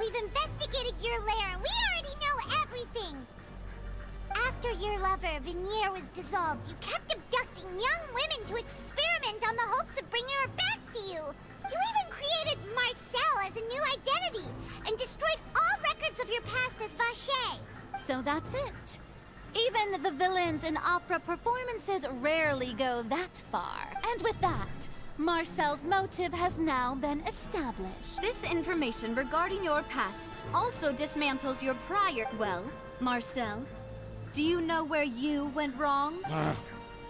We've investigated your lair and we already know everything. After your lover, Vinier, was dissolved, you kept abducting young women to experiment on the hopes of bringing her back to you. You even created Marcel as a new identity and destroyed all records of your past as Vacher. So that's it. Even the villains in opera performances rarely go that far. And with that, Marcel's motive has now been established. This information regarding your past also dismantles your prior... Well, Marcel, do you know where you went wrong?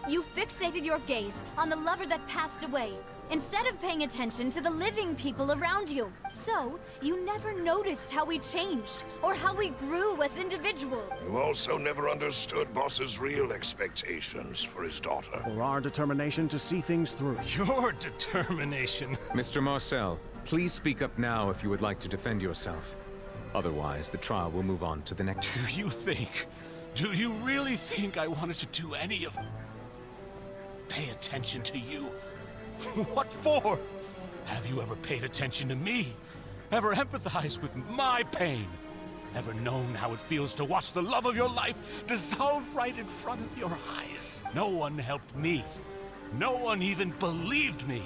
You fixated your gaze on the lover that passed away, instead of paying attention to the living people around you. So, you never noticed how we changed, or how we grew as individuals. You also never understood Boss's real expectations for his daughter. Or our determination to see things through. Your determination. Mr. Marcel, please speak up now if you would like to defend yourself. Otherwise, the trial will move on to the next... Do you really think I wanted to do any of... Pay attention to you? What for? Have you ever paid attention to me? Ever empathized with my pain? Ever known how it feels to watch the love of your life dissolve right in front of your eyes? No one helped me. No one even believed me.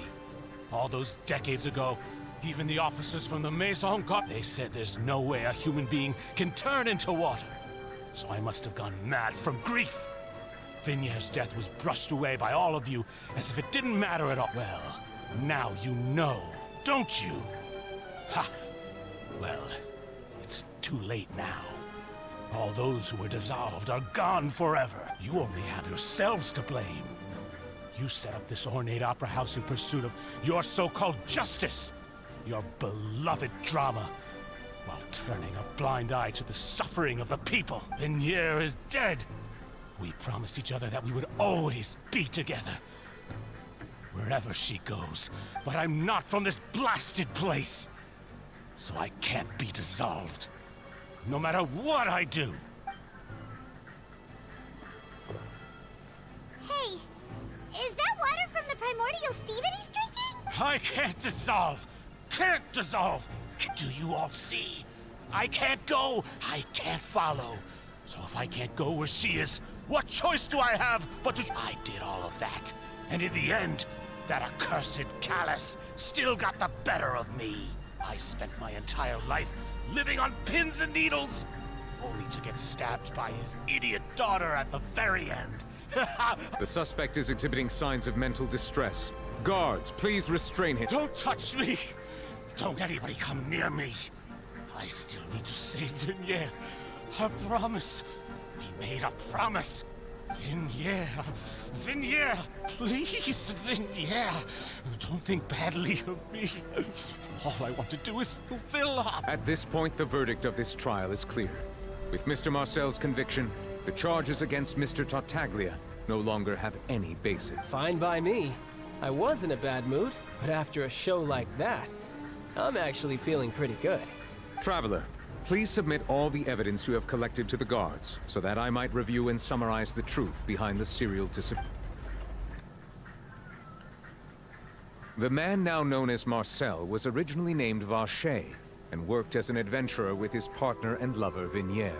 All those decades ago, even the officers from the Maison Corps, they said there's no way a human being can turn into water. So I must have gone mad from grief. Vinier's death was brushed away by all of you as if it didn't matter at all. Well, now you know, don't you? Ha! Well, it's too late now. All those who were dissolved are gone forever. You only have yourselves to blame. You set up this ornate opera house in pursuit of your so-called justice, your beloved drama, while turning a blind eye to the suffering of the people. Vinier is dead. We promised each other that we would always be together. Wherever she goes, but I'm not from this blasted place. So I can't be dissolved. No matter what I do. Hey, is that water from the primordial sea that he's drinking? I can't dissolve. Can't dissolve. Do you all see? I can't go. I can't follow. So if I can't go where she is, what choice do I have but to... I did all of that. And in the end, that accursed Callus still got the better of me. I spent my entire life living on pins and needles, only to get stabbed by his idiot daughter at the very end. The suspect is exhibiting signs of mental distress. Guards, please restrain him. Don't touch me! Don't anybody come near me. I still need to save Vinier. I promise. We made a promise. Vinier. Vinier. Please, Vinier. Don't think badly of me. All I want to do is fulfill her. At this point, the verdict of this trial is clear. With Mr. Marcel's conviction, the charges against Mr. Tartaglia no longer have any basis. Fine by me. I was in a bad mood, but after a show like that, I'm actually feeling pretty good. Traveler, please submit all the evidence you have collected to the guards, so that I might review and summarize the truth behind the serial disappearance. The man now known as Marcel was originally named Vacher, and worked as an adventurer with his partner and lover Vinier.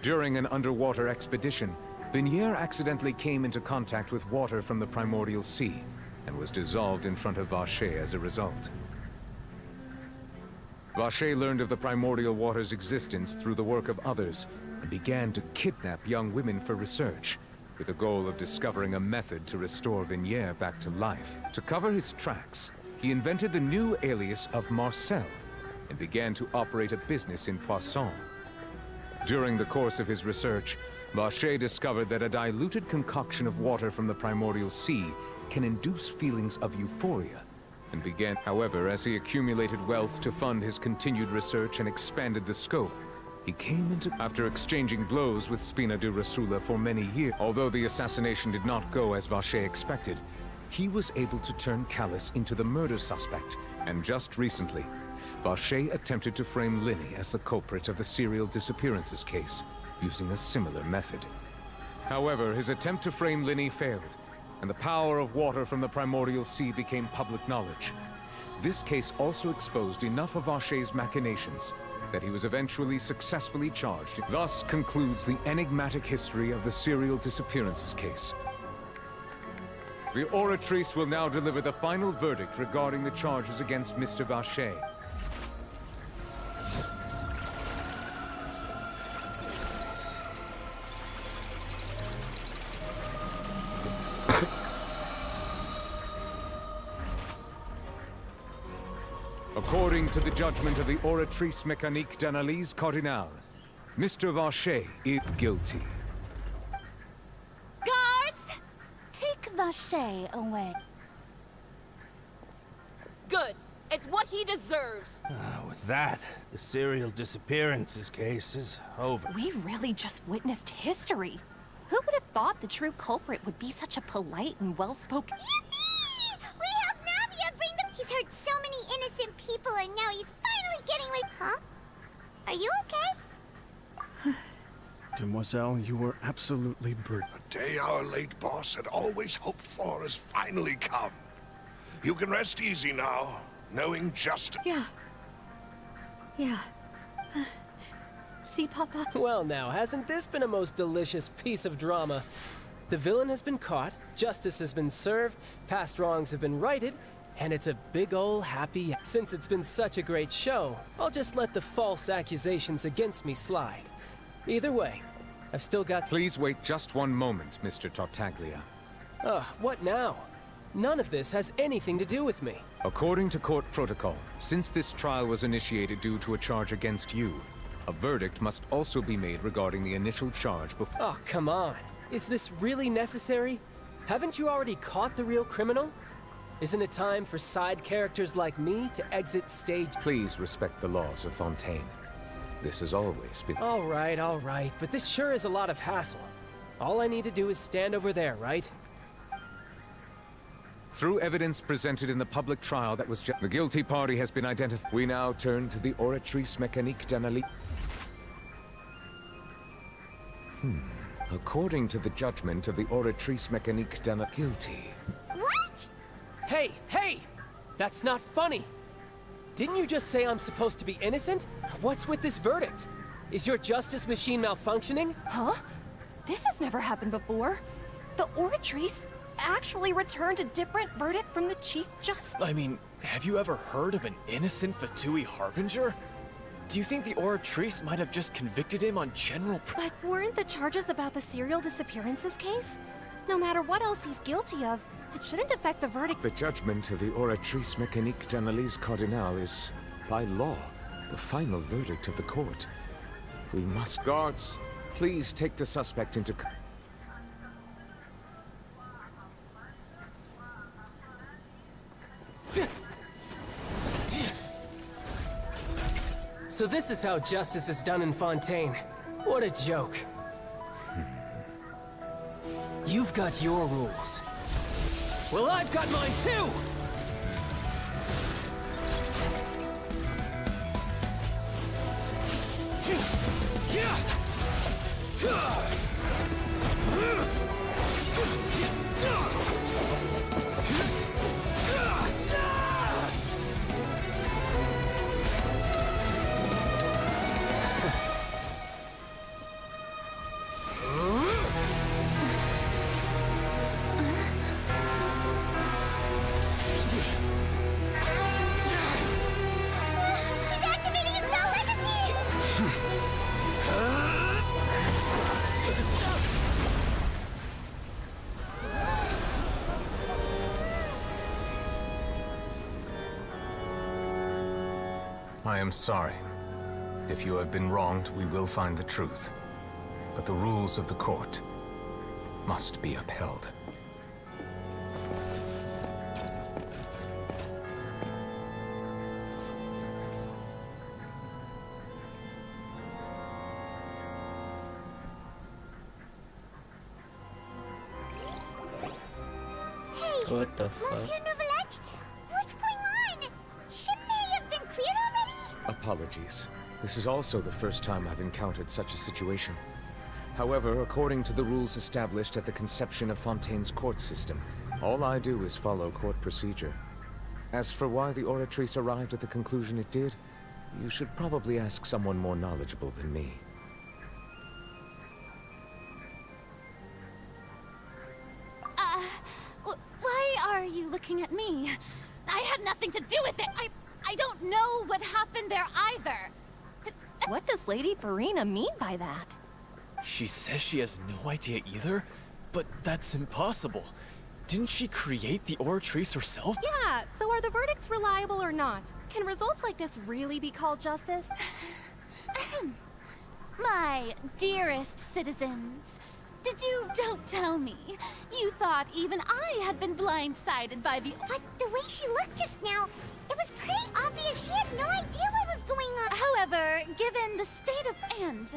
During an underwater expedition, Vinier accidentally came into contact with water from the primordial sea, and was dissolved in front of Vacher as a result. Vache learned of the primordial water's existence through the work of others and began to kidnap young women for research, with the goal of discovering a method to restore Vignier back to life. To cover his tracks, he invented the new alias of Marcel and began to operate a business in Poisson. During the course of his research, Vache discovered that a diluted concoction of water from the primordial sea can induce feelings of euphoria, and began, however, as he accumulated wealth to fund his continued research and expanded the scope, he came into, after exchanging blows with Spina di Rosula for many years. Although the assassination did not go as Vache expected, he was able to turn Callus into the murder suspect, and just recently, Vache attempted to frame Linny as the culprit of the serial disappearances case, using a similar method. However, his attempt to frame Linny failed, and the power of water from the primordial sea became public knowledge. This case also exposed enough of Vache's machinations that he was eventually successfully charged. Thus concludes the enigmatic history of the serial disappearances case. The Oratrice will now deliver the final verdict regarding the charges against Mr. Vache. According to the judgment of the Oratrice Mécanique d'Analyse Cardinale, Mr. Vache is guilty. Guards! Take Vache away. Good. It's what he deserves. With that, the serial disappearances case is over. We really just witnessed history. Who would have thought the true culprit would be such a polite and well-spoken... Yippee! We helped Navia bring them. He's hurt so many innocent people, and now he's finally getting away. Huh? Are you okay? Demoiselle, you were absolutely brilliant. The day our late boss had always hoped for has finally come. You can rest easy now, knowing just... Yeah. See, Papa? Well now, hasn't this been a most delicious piece of drama? The villain has been caught, justice has been served, past wrongs have been righted, and it's a big ol' happy... Since it's been such a great show, I'll just let the false accusations against me slide. Either way, I've still got... Please wait just one moment, Mr. Tartaglia. Ugh, what now? None of this has anything to do with me. According to court protocol, since this trial was initiated due to a charge against you, a verdict must also be made regarding the initial charge before... Oh, come on. Is this really necessary? Haven't you already caught the real criminal? Isn't it time for side characters like me to exit stage? Please respect the laws of Fontaine. This has always been... All right, but this sure is a lot of hassle. All I need to do is stand over there, right? Through evidence presented in the public trial that was the guilty party has been identified. We now turn to the Oratrice Mécanique d'Analyse. According to the judgment of the Oratrice Mécanique d'Analyse, guilty. What? Hey! That's not funny! Didn't you just say I'm supposed to be innocent? What's with this verdict? Is your justice machine malfunctioning? Huh? This has never happened before. The Oratrice actually returned a different verdict from the Chief Justice. I mean, have you ever heard of an innocent Fatui Harbinger? Do you think the Oratrice might have just convicted him on general... But weren't the charges about the serial disappearances case? No matter what else he's guilty of, it shouldn't affect the verdict. The judgment of the Oratrice Mécanique d'Analyse Cardinale is, by law, the final verdict of the court. We must... Guards, please take the suspect into... So this is how justice is done in Fontaine. What a joke. You've got your rules. Well, I've got mine too! He's I am sorry. If you have been wronged, we will find the truth. But the rules of the court must be upheld. What the fuck? Monsieur Neuvillette? What's going on? Shouldn't they have been cleared already? Apologies. This is also the first time I've encountered such a situation. However, according to the rules established at the conception of Fontaine's court system, all I do is follow court procedure. As for why the Oratrice arrived at the conclusion it did, you should probably ask someone more knowledgeable than me. Why are you looking at me? I had nothing to do with it. I don't know what happened there either. What does Lady Farina mean by that? She says she has no idea either? But that's impossible. Didn't she create the Oratrice herself? Yeah, so are the verdicts reliable or not? Can results like this really be called justice? My dearest citizens, don't tell me. You thought even I had been blindsided by the... But the way she looked just now, it was pretty obvious she had no idea what was going on. However, given the state of... And,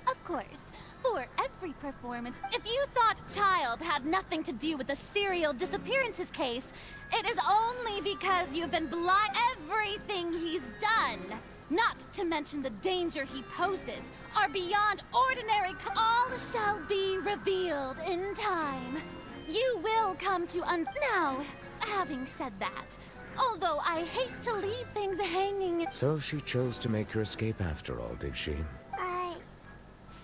of course, for every performance, if you thought Child had nothing to do with the serial disappearances case, it is only because you've been blind everything he's done. Not to mention the danger he poses, are beyond ordinary. All shall be revealed in time. You will come to Now, having said that, although I hate to leave things hanging... So she chose to make her escape after all, did she?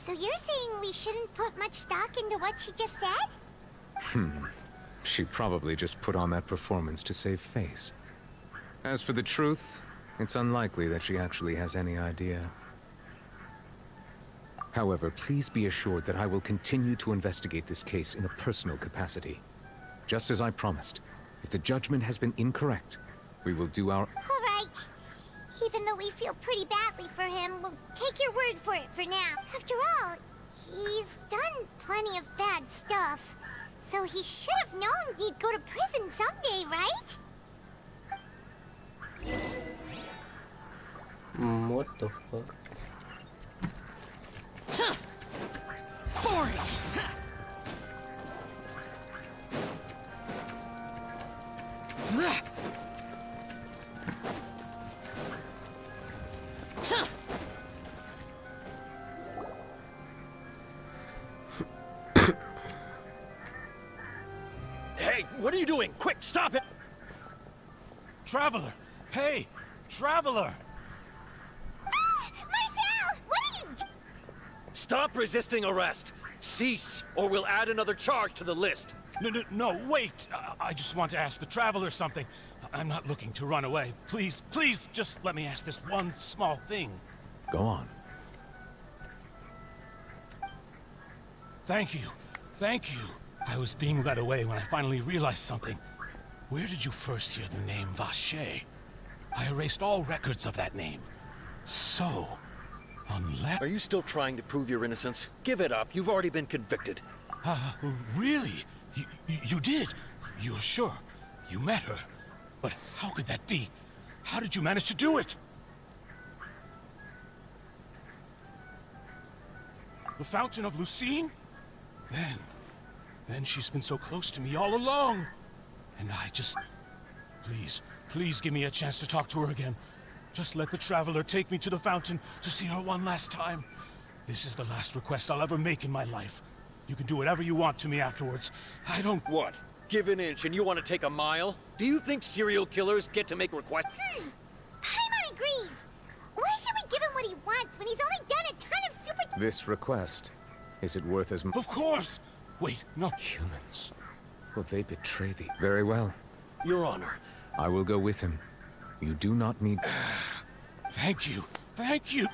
So you're saying we shouldn't put much stock into what she just said? She probably just put on that performance to save face. As for the truth, it's unlikely that she actually has any idea. However, please be assured that I will continue to investigate this case in a personal capacity. Just as I promised, if the judgment has been incorrect, we will do our... All right. Even though we feel pretty badly for him, we'll take your word for it for now. After all, he's done plenty of bad stuff. So he should have known he'd go to prison someday, right? What the fuck? Boring! Hey, what are you doing? Quick, stop it! Traveler! Hey! Traveler! Marcel! What are you Stop resisting arrest! Cease, or we'll add another charge to the list. No, wait! I just want to ask the Traveler something. I'm not looking to run away. Please, just let me ask this one small thing. Go on. Thank you. I was being led away when I finally realized something. Where did you first hear the name Vacher? I erased all records of that name. So, unless... Are you still trying to prove your innocence? Give it up. You've already been convicted. Really? You did? You're sure? You met her? But how could that be? How did you manage to do it? The Fountain of Lucine? Then she's been so close to me all along. And I just... Please give me a chance to talk to her again. Just let the Traveler take me to the fountain to see her one last time. This is the last request I'll ever make in my life. You can do whatever you want to me afterwards. I don't... What? Give an inch and you want to take a mile? Do you think serial killers get to make requests? Paimon agrees. Why should we give him what he wants when he's only done a ton of super... This request, is it worth as much? Of course! Wait, no. Humans. Will they betray thee? Very well. Your Honor. I will go with him. You do not need... Thank you. Thank you.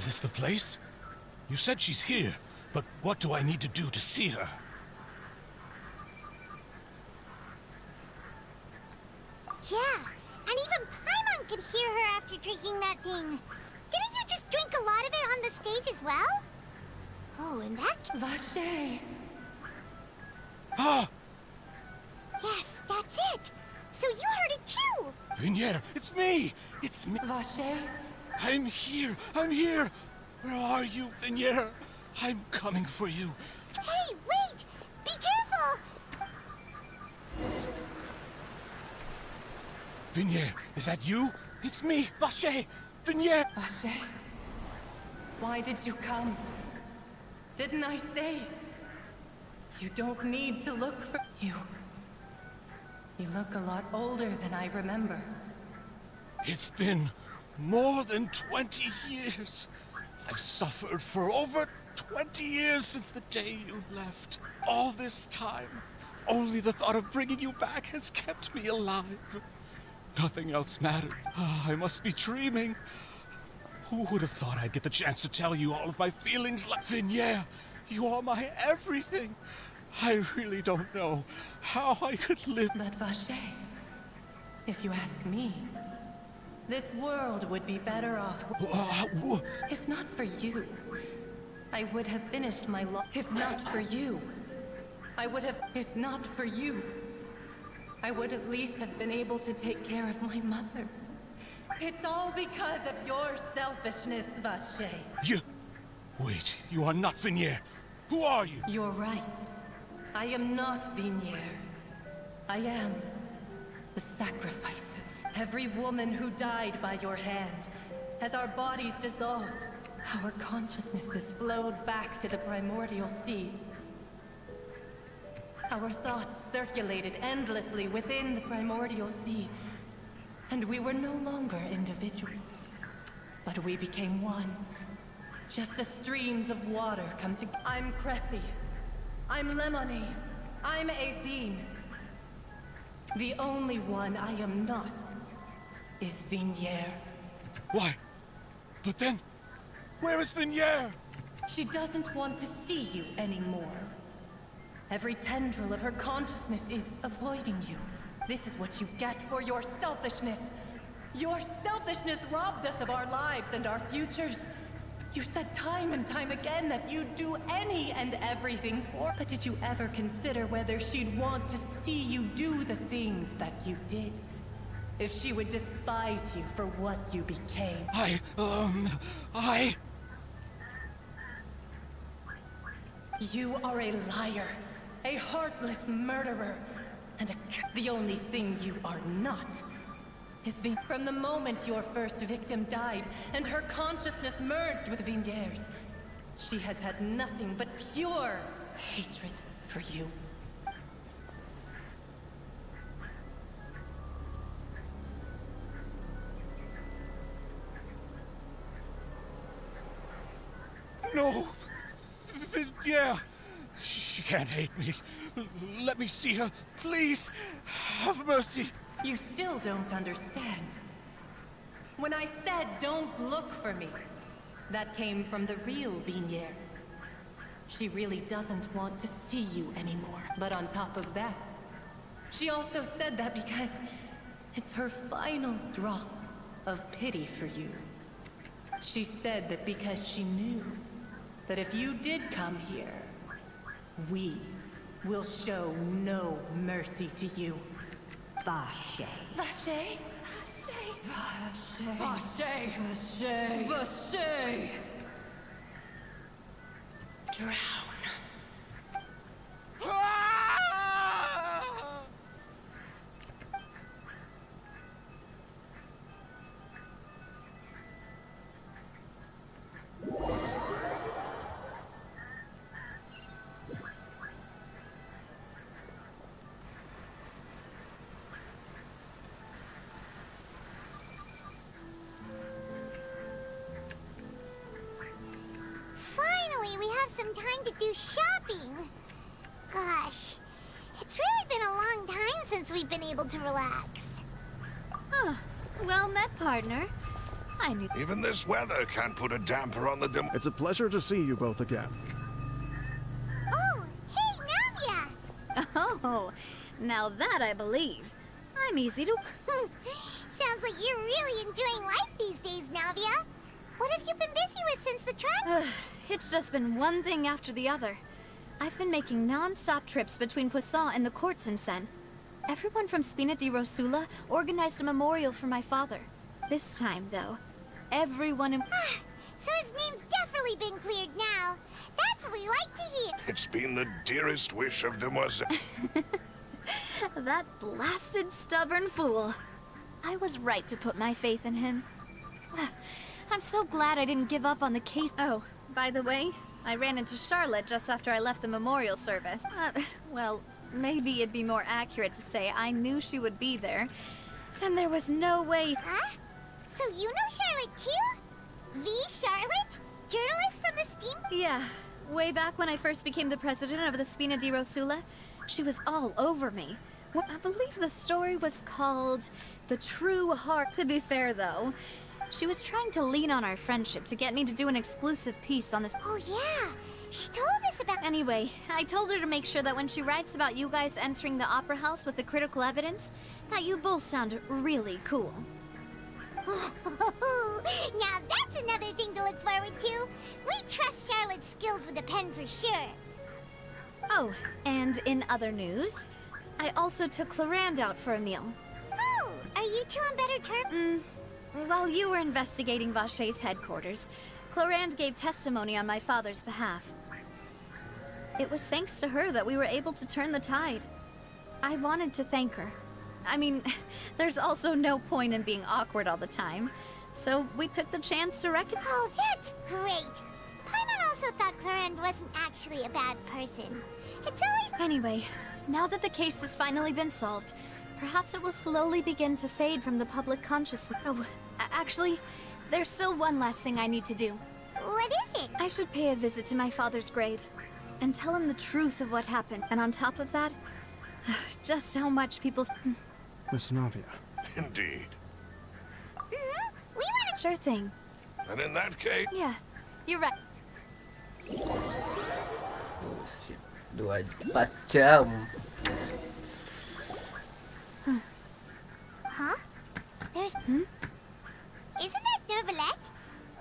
Is this the place? You said she's here, but what do I need to do to see her? Yeah, and even Paimon could hear her after drinking that thing. Didn't you just drink a lot of it on the stage as well? Oh, and that... Vache! Ah! Yes, that's it! So you heard it too! Vinier, it's me! It's me! Vache? I'm here! I'm here! Where are you, Vinier? I'm coming for you. Hey, wait! Be careful! Vinier, is that you? It's me, Vache! Vinier! Vache? Why did you come? Didn't I say? You don't need to look for... You look a lot older than I remember. It's been more than 20 years. I've suffered for over 20 years since the day you left. All this time, only the thought of bringing you back has kept me alive. Nothing else mattered. Ah, I must be dreaming. Who would have thought I'd get the chance to tell you all of my feelings like Vinier? You are my everything. I really don't know how I could live. But Vache, if you ask me, this world would be better off. If not for you, I would have finished my life. If not for you, I would have. If not for you, I would at least have been able to take care of my mother. It's all because of your selfishness, Vache. You... Wait, you are not Vinier. Who are you? You're right. I am not Vinier. I am the sacrifices. Every woman who died by your hand. As our bodies dissolved, our consciousnesses flowed back to the primordial sea. Our thoughts circulated endlessly within the primordial sea. And we were no longer individuals. But we became one. Just as streams of water come together. I'm Cressy. I'm Lemony. I'm Azine. The only one I am not is Vinier. Why? But then, where is Vinier? She doesn't want to see you anymore. Every tendril of her consciousness is avoiding you. This is what you get for your selfishness. Your selfishness robbed us of our lives and our futures. You said time and time again that you'd do any and everything for her. But did you ever consider whether she'd want to see you do the things that you did? If she would despise you for what you became? You are a liar, a heartless murderer, and the only thing you are not is from the moment your first victim died and her consciousness merged with Vinier's, she has had nothing but pure hatred for you. No! Vinier! She can't hate me. Let me see her, please. Have mercy. You still don't understand. When I said don't look for me, that came from the real Vinier. She really doesn't want to see you anymore. But on top of that, she also said that because it's her final drop of pity for you. She said that because she knew that if you did come here, we will show no mercy to you. Vache. Vache? Vache. Vache. Vache. Vache. Drown. Finally, we have some time to do shopping. Gosh, it's really been a long time since we've been able to relax. Huh. Well met, partner. I knew. Even this weather can't put a damper on the It's a pleasure to see you both again. Oh, hey, Navia! Oh, now that I believe. I'm easy to... Sounds like you're really enjoying life these days, Navia. What have you been busy with since the trip? It's just been one thing after the other. I've been making non-stop trips between Poisson and the courts in Sen. Everyone from Spina di Rosula organized a memorial for my father. This time, though, everyone in... So his name's definitely been cleared now. That's what we like to hear. It's been the dearest wish of Demoiselle. That blasted stubborn fool. I was right to put my faith in him. I'm so glad I didn't give up on the case. Oh, by the way, I ran into Charlotte just after I left the memorial service. Well, maybe it'd be more accurate to say I knew she would be there. And there was no way... Huh? So you know Charlotte too? The Charlotte? Journalist from the Steam? Yeah. Way back when I first became the president of the Spina di Rosula, she was all over me. Well, I believe the story was called The True Heart. To be fair, though, she was trying to lean on our friendship to get me to do an exclusive piece on this. Oh, yeah. She told us about... Anyway, I told her to make sure that when she writes about you guys entering the opera house with the critical evidence, that you both sound really cool. Now that's another thing to look forward to. We trust Charlotte's skills with a pen for sure. Oh, and in other news, I also took Clorinde out for a meal. Oh, are you two on better terms? While you were investigating Vaché's headquarters, Clorinde gave testimony on my father's behalf. It was thanks to her that we were able to turn the tide. I wanted to thank her. I mean, there's also no point in being awkward all the time, so we took the chance to recognize. Oh, that's great. Paimon also thought Clorinde wasn't actually a bad person. It's always... Anyway, now that the case has finally been solved, perhaps it will slowly begin to fade from the public consciousness. Oh, actually, there's still one last thing I need to do. What is it? I should pay a visit to my father's grave and tell him the truth of what happened. And on top of that, just how much people... Miss Navia. Indeed. We want to... Sure thing. And in that case... Yeah, you're right. 4 jam. Huh? There's... Isn't that Neuvillette?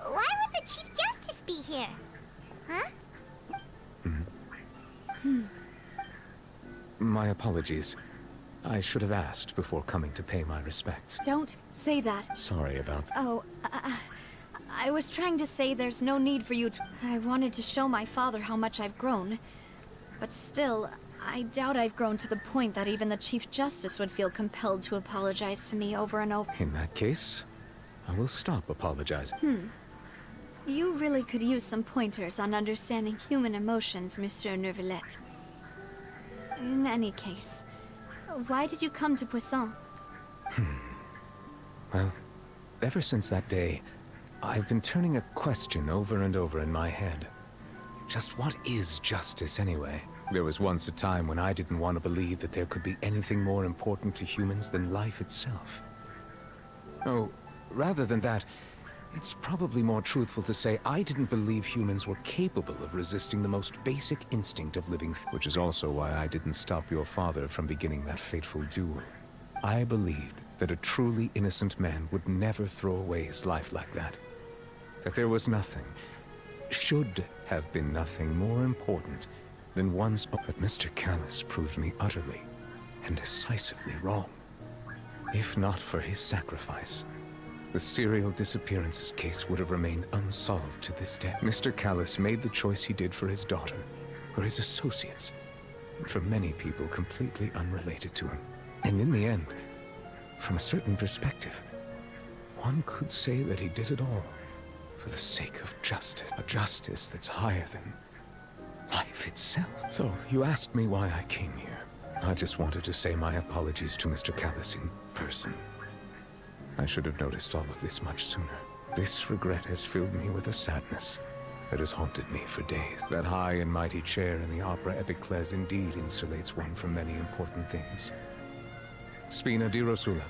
Why would the Chief Justice be here? Huh? My apologies. I should have asked before coming to pay my respects. Don't say that. Sorry about that. Oh, I was trying to say there's no need for you to... I wanted to show my father how much I've grown. But still, I doubt I've grown to the point that even the Chief Justice would feel compelled to apologize to me over and over. In that case, I will stop apologizing. You really could use some pointers on understanding human emotions, Monsieur Neuvillette. In any case, why did you come to Poisson? Well, ever since that day, I've been turning a question over and over in my head. Just what is justice anyway? There was once a time when I didn't want to believe that there could be anything more important to humans than life itself. Oh, rather than that, it's probably more truthful to say I didn't believe humans were capable of resisting the most basic instinct of living, which is also why I didn't stop your father from beginning that fateful duel. I believed that a truly innocent man would never throw away his life like that. That there was nothing, should have been nothing more important than one's... But Mr. Callis proved me utterly and decisively wrong. If not for his sacrifice, the serial disappearances case would have remained unsolved to this day. Mr. Callis made the choice he did for his daughter, for his associates, and for many people completely unrelated to him. And in the end, from a certain perspective, one could say that he did it all for the sake of justice. A justice that's higher than life itself. So, you asked me why I came here. I just wanted to say my apologies to Mr. Callis in person. I should have noticed all of this much sooner. This regret has filled me with a sadness that has haunted me for days. That high and mighty chair in the Opera Epiclese indeed insulates one from many important things. Spina di Rosula,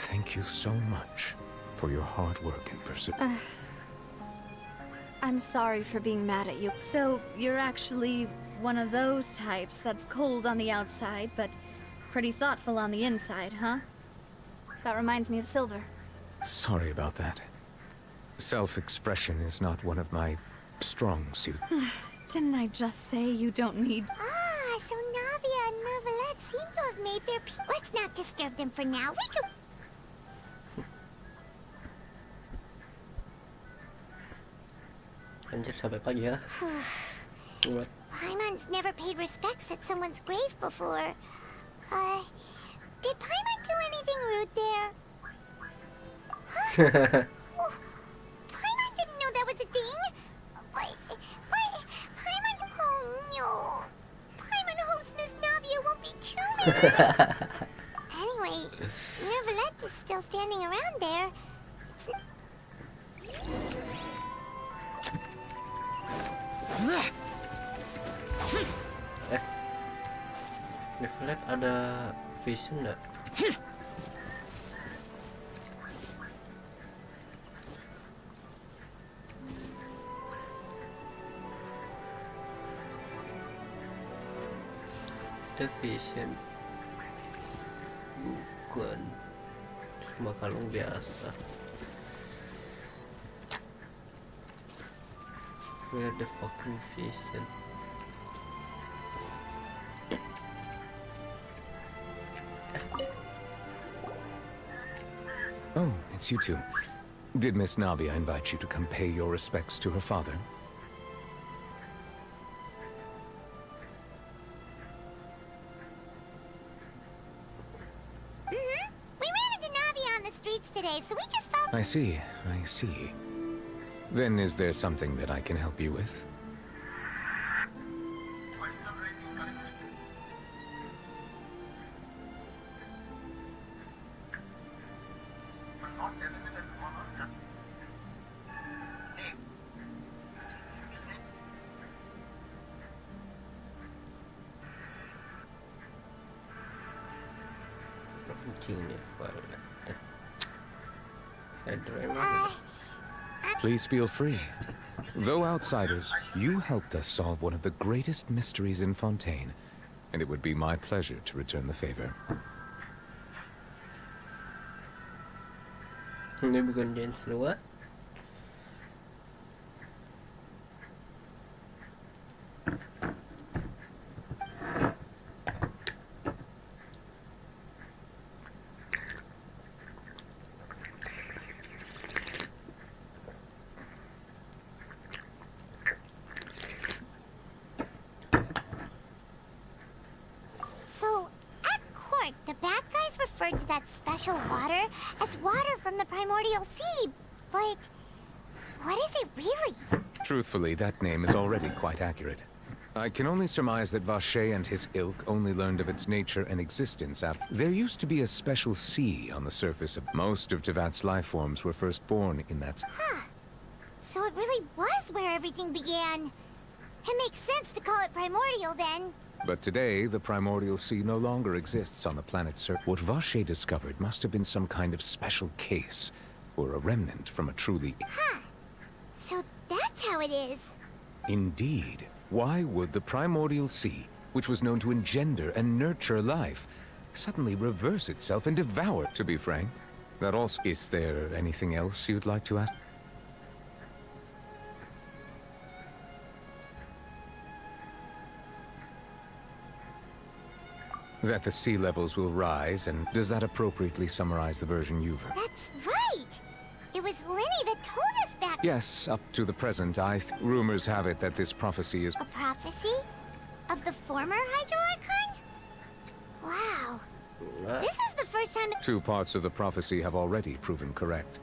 thank you so much for your hard work and pursuit. I'm sorry for being mad at you. So, you're actually one of those types that's cold on the outside, but pretty thoughtful on the inside, huh? That reminds me of Silver. Sorry about that. Self-expression is not one of my strong suits. Didn't I just say you don't need... Ah, so Navia and Mervelet seem to have made their peace. Let's not disturb them for now. We could... Anjir, sampai pagi ya. Buat. Paimon's never paid respects at someone's grave before. Did Paimon do anything rude there? Oh, Paimon didn't know that was a thing. Paimon... Oh no. Paimon hopes Miss Navia won't be too mean. Anyway, Mervelet is still standing around there. Mervelet ada vision nggak? Ada vision. Bukan. Cuma kalung biasa. Where the fucking vision? Oh, it's you two. Did Miss Navia invite you to come pay your respects to her father? Mm-hmm. We ran into Navia on the streets today, so we just found... I see, I see. Then is there something that I can help you with? Please feel free. Though outsiders, you helped us solve one of the greatest mysteries in Fontaine, and it would be my pleasure to return the favor. Ini bukan James Lua. So, at court, the bad guys referred to that special water as water from the primordial sea. But what is it really? Truthfully, that name is already quite accurate. I can only surmise that Vache and his ilk only learned of its nature and existence after... There used to be a special sea on the surface of... Most of Tevat's life forms were first born in that... Huh. So it really was where everything began. It makes sense to call it primordial then. But today, the primordial sea no longer exists on the planet's surface. What Vache discovered must have been some kind of special case, or a remnant from a truly... Huh. So that's how it is. Indeed. Why would the primordial sea, which was known to engender and nurture life, suddenly reverse itself and devour? To be frank, that also... Is there anything else you'd like to ask? That the sea levels will rise, and does that appropriately summarize the version you've heard? That's right! It was Lenny that told us back... Yes, up to the present, rumors have it that this prophecy is... A prophecy? Of the former Hydro Archon? Wow. This is the first time... Two parts of the prophecy have already proven correct.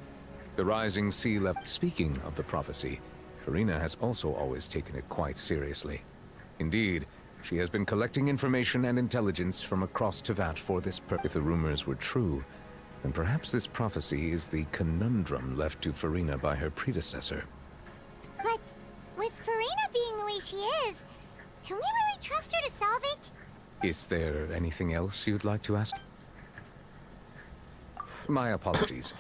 The rising sea level... Speaking of the prophecy, Farina has also always taken it quite seriously. Indeed, she has been collecting information and intelligence from across Tevat for this purpose. If the rumors were true, then perhaps this prophecy is the conundrum left to Farina by her predecessor. But with Farina being the way she is, can we really trust her to solve it? Is there anything else you'd like to ask? My apologies.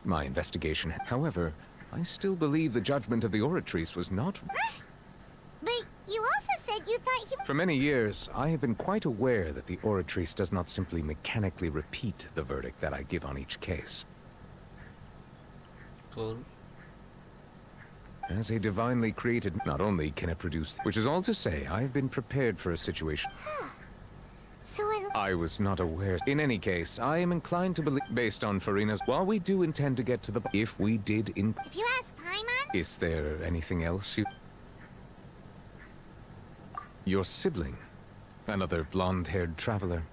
my investigation. However, I still believe the judgment of the Oratrice was not... But you also said you thought he... For many years, I have been quite aware that the Oratrice does not simply mechanically repeat the verdict that I give on each case. Cool. As a divinely created, not only can it produce... Which is all to say, I have been prepared for a situation. So when... I was not aware. In any case, I am inclined to believe, based on Farina's... While we do intend to get to the... If we did in... If you ask Paimon... Is there anything else you... Your sibling. Another blonde-haired traveler.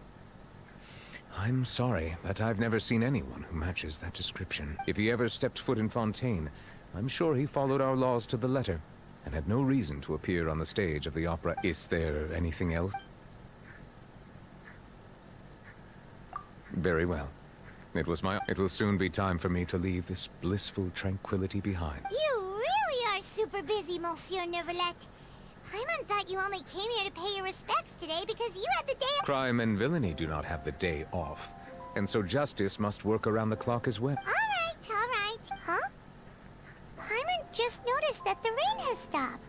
I'm sorry, but I've never seen anyone who matches that description. If he ever stepped foot in Fontaine, I'm sure he followed our laws to the letter, and had no reason to appear on the stage of the opera. Is there anything else? Very well. It will soon be time for me to leave this blissful tranquility behind. You really are super busy, Monsieur Neuvillette. Paimon thought you only came here to pay your respects today because you had the day... Crime and villainy do not have the day off, and so justice must work around the clock as well. All right. Huh? Paimon just noticed that the rain has stopped.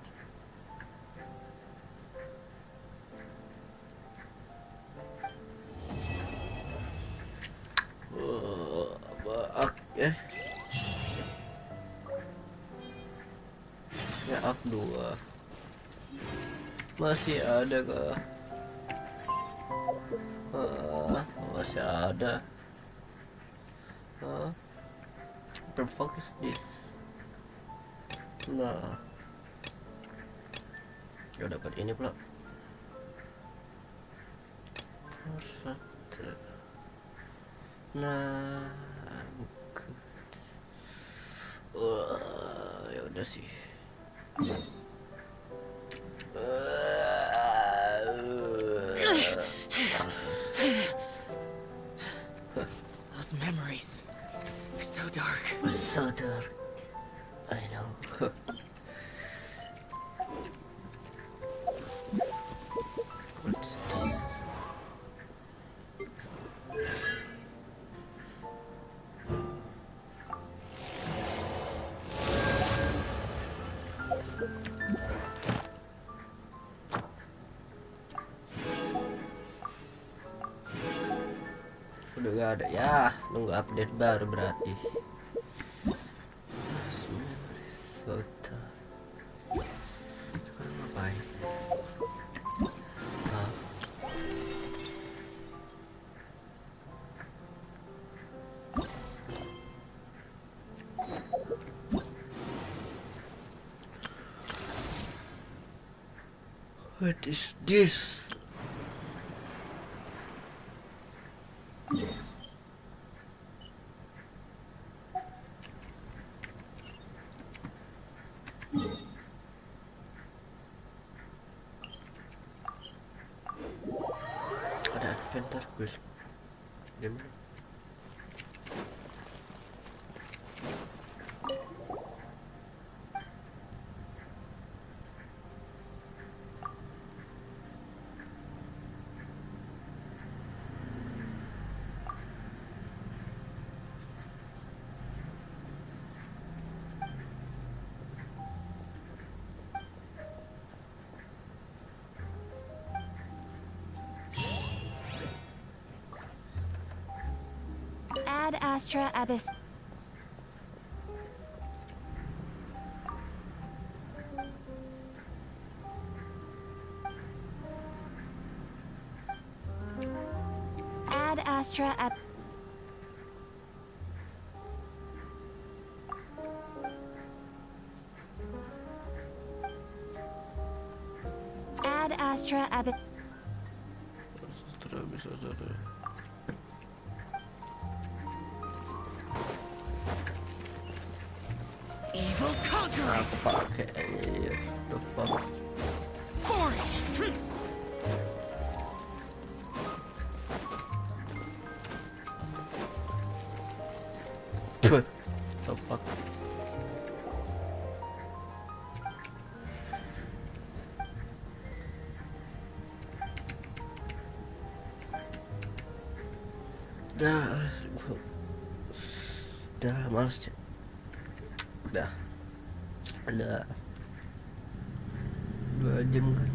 Oke. Ya, Ak 2. Masih ada kah? Masih ada. What the fuck is this? Nah. Gak dapat ini pula. Satu. Nah. Ya udah sih. Those memories are so dark. So dark. I know. What's this? Udah gak ada ya, nunggu update baru berarti. Foto. Sekarang ngapain? Stop. What is this? Ada adventure quest. Di mana? Ad Astra Abyss. Ad Astra Ab. Ad Astra Abyss. Evil conqueror. Pakai the fuck. The fuck. Dah. Udah males. Udah 2 jam kan.